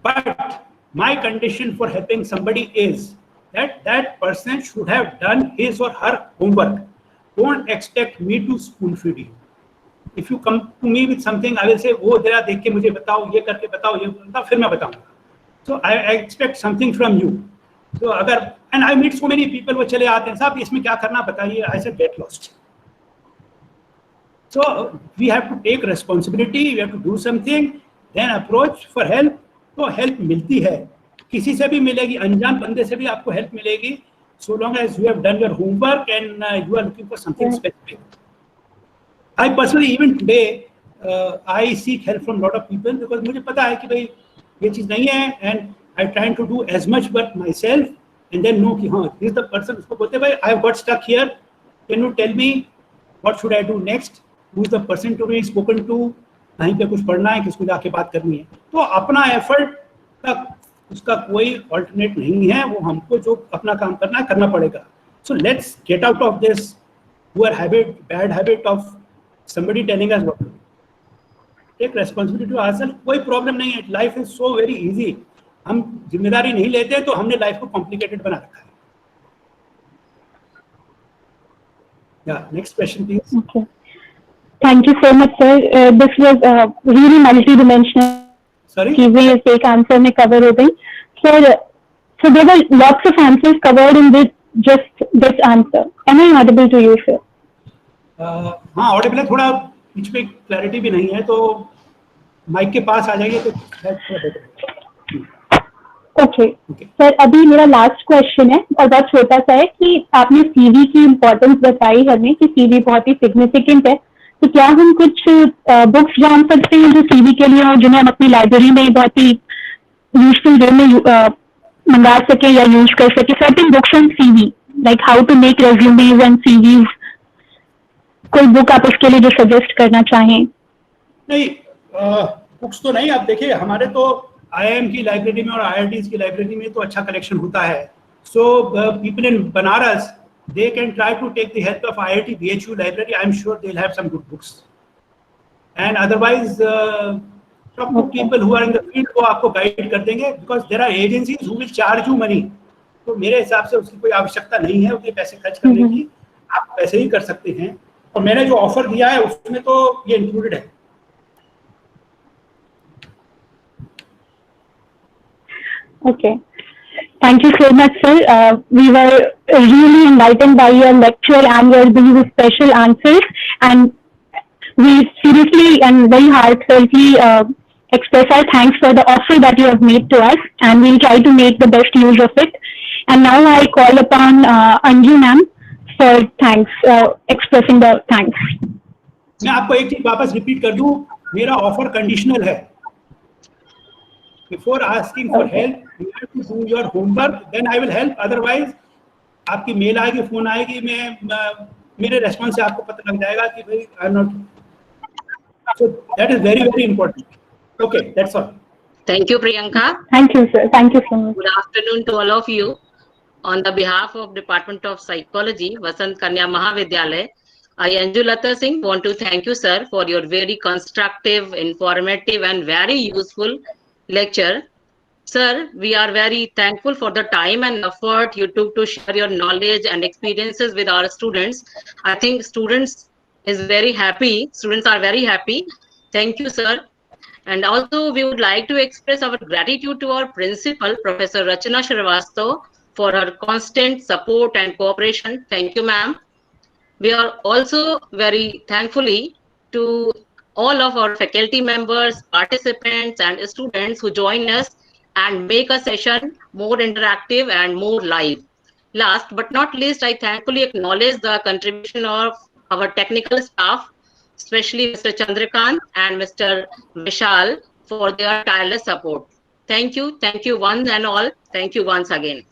But my condition for helping somebody is that that person should have done his or her homework. Don't expect me to spoon feed you. If you come to me with something, I will say, oh, जरा देख के मुझे बताओ, ये करके बताओ, ये बताओ, फिर मैं बताऊंगा. So I expect something from you. So अगर, and I meet so many people, वो चले आते हैं, साहब इसमें क्या करना बताइए, I said get lost. So we have to take responsibility, we have to do something, then approach for help. तो help मिलती है, किसी से भी मिलेगी, अनजान बंदे से भी आपको help मिलेगी, so long as you have done your homework and you are looking for something specific. I personally, even today, I seek help from a lot of people because मुझे पता है कि भाई ये चीज नहीं है, and I try to do as much work myself and then know कि हाँ, this is the person, उसको बोलते हैं भाई I have got stuck here, can you tell me what should I do next, who is the person to be spoken to, कहीं पे कुछ पढ़ना है, किसको जाके बात करनी है। तो अपना एफर्ट तक उसका कोई अल्टरनेट नहीं है, वो हमको जो अपना काम करना है करना पड़ेगा। So let's get out of this poor habit, bad habit of somebody telling us what to do. Take responsibility to ourselves. कोई प्रॉब्लम नहीं है, life is so very easy. हम जिम्मेदारी नहीं लेते तो हमने लाइफ को कॉम्प्लिकेटेड बना रखा है। Yeah, next question please. Okay. Thank you so much, sir. This was really multi-dimensional. Sorry? चीजें एक आंसर में कवर हो गई. Sir, so there were lots of answers covered in this answer. Am I audible to you, sir? हाँ, Audible है, थोड़ा बीच में clarity भी नहीं है, तो माइक के पास आ जाइए तो ओके सर, अभी मेरा लास्ट क्वेश्चन है और बहुत छोटा सा है कि आपने सीवी की इम्पोर्टेंस बताई हमें कि सीवी बहुत ही सिग्निफिकेंट है, तो क्या हम कुछ बुक्स जान सकते हैं जो सीवी के लिए और जिन्हें हम अपनी लाइब्रेरी में बहुत ही यूजफुल वे में मंगा सके या यूज कर सके, certain books on CV, like how to make resumes and CVs कोई बुक आप उसके लिए जो सजेस्ट करना चाहें? नहीं, बुक्स तो नहीं, आप देखिए हमारे तो IIM की लाइब्रेरी में और IITs की लाइब्रेरी में तो अच्छा कलेक्शन होता है. So people in Banaras, they can try to take the help of IIT BHU library. I'm sure they'll have some good books. And otherwise, talk to people who are in the field, वो आपको guide कर देंगे, because there are agencies who will charge you money. तो मेरे हिसाब से उसकी कोई आवश्यकता नहीं है उतने पैसे खर्च करने की. आप पैसे ही कर सकते हैं. और मैंने जो ऑफर दिया है उसमें तो ये इंक्लूडेड है. Okay. Thank you so much, sir. We were really enlightened by your lecture and your these special answers, and we seriously and very heartfeltly express our thanks for the offer that you have made to us, and we'll try to make the best use of it. And now I call upon Anju ma'am for thanks, expressing the thanks. मैं आपको एक चीज वापस repeat कर दूं, मेरा offer conditional है. Before asking for help, you have to do your homework. Then I will help. Otherwise, आपकी मेल आएगी, फोन आएगी, मेरे रेस्पॉन्स से आपको पता लग जाएगा कि भाई I am not. So that is very very important. Okay, that's all. Thank you, Priyanka. Thank you, sir. Thank you so much. Good afternoon to all of you. On the behalf of Department of Psychology, Vasant Kanya Mahavidyalaya, I, Anju Lata Singh, want to thank you, sir, for your very constructive, informative, and very useful lecture. Sir, we are very thankful for the time and effort you took to share your knowledge and experiences with our students. I think students are very happy. Thank you, sir. And also we would like to express our gratitude to our principal, Professor Rachana Shrivastava, for her constant support and cooperation. Thank you, ma'am. We are also very thankfully to all of our faculty members, participants, and students who join us and make a session more interactive and more live. Last but not least, I thankfully acknowledge the contribution of our technical staff, especially Mr. Chandrakant and Mr. Vishal, for their tireless support. Thank you one and all. Thank you once again.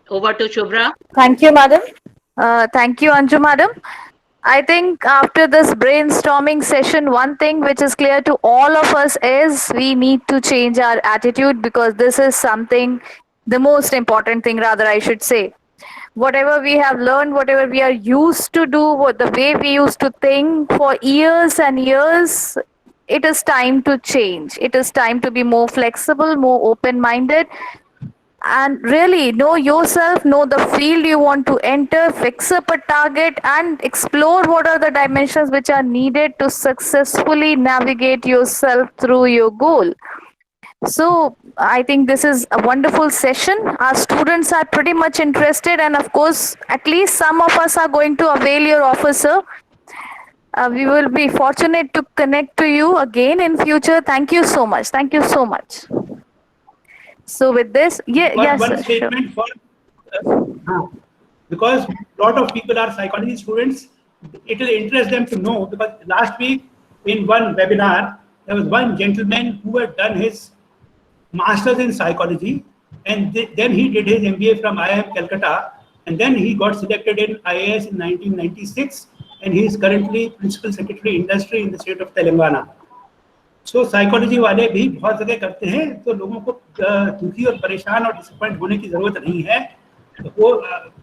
Over to Shubhra. Thank you, madam. Thank you, Anju madam. I think after this brainstorming session, one thing which is clear to all of us is we need to change our attitude, because this is something, the most important thing rather I should say. Whatever we have learned, whatever we are used to do, the way we used to think for years and years, it is time to change. It is time to be more flexible, more open-minded, and really know yourself, know the field you want to enter, fix up a target, and explore what are the dimensions which are needed to successfully navigate yourself through your goal. So I think this is a wonderful session. Our students are pretty much interested, and of course, at least some of us are going to avail your offer, sir. We will be fortunate to connect to you again in future. Thank you so much. Thank you so much. So with this, yes, one sir, statement for because a lot of people are psychology students, it will interest them to know, because last week in one webinar there was one gentleman who had done his master's in psychology, and then he did his MBA from IIM Calcutta, and then he got selected in IAS in 1996, and he is currently Principal Secretary Industry in the state of Telangana. So psychology वाले भी बहुत जगह करते हैं, तो लोगों को दुखी और परेशान और डिसअपॉइंट होने की जरूरत नहीं है. वो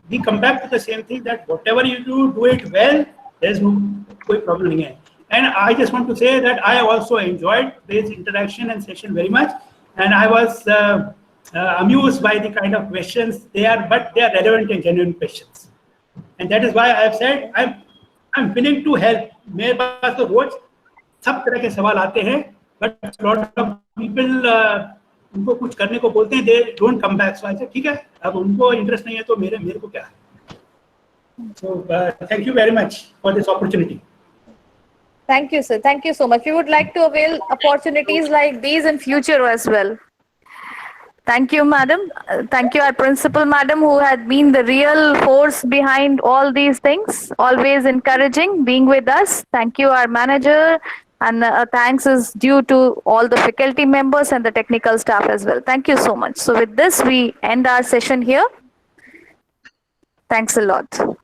we come back to the same thing, that whatever you do it well. There's no कोई problem नहीं है. And I just want to say that I also enjoyed this interaction and session very much, and I was amused by the kind of questions but they are relevant and genuine questions, and that is why I have said I'm willing to help. मेरे पास तो रोज सब तरह के सवाल आते हैं, but lot of people उनको कुछ करने को बोलते हैं, they don't come back. So I said ठीक है, अब उनको इंटरेस्ट नहीं है तो मेरे को क्या है. So thank you very much for this opportunity. Thank you, sir. Thank you so much. We would like to avail opportunities like these in future as well. Thank you, madam. Thank you, our principal, madam, who had been the real force behind all these things, always encouraging, being with us. Thank you, our manager, and thanks is due to all the faculty members and the technical staff as well. Thank you so much. So with this, we end our session here. Thanks a lot.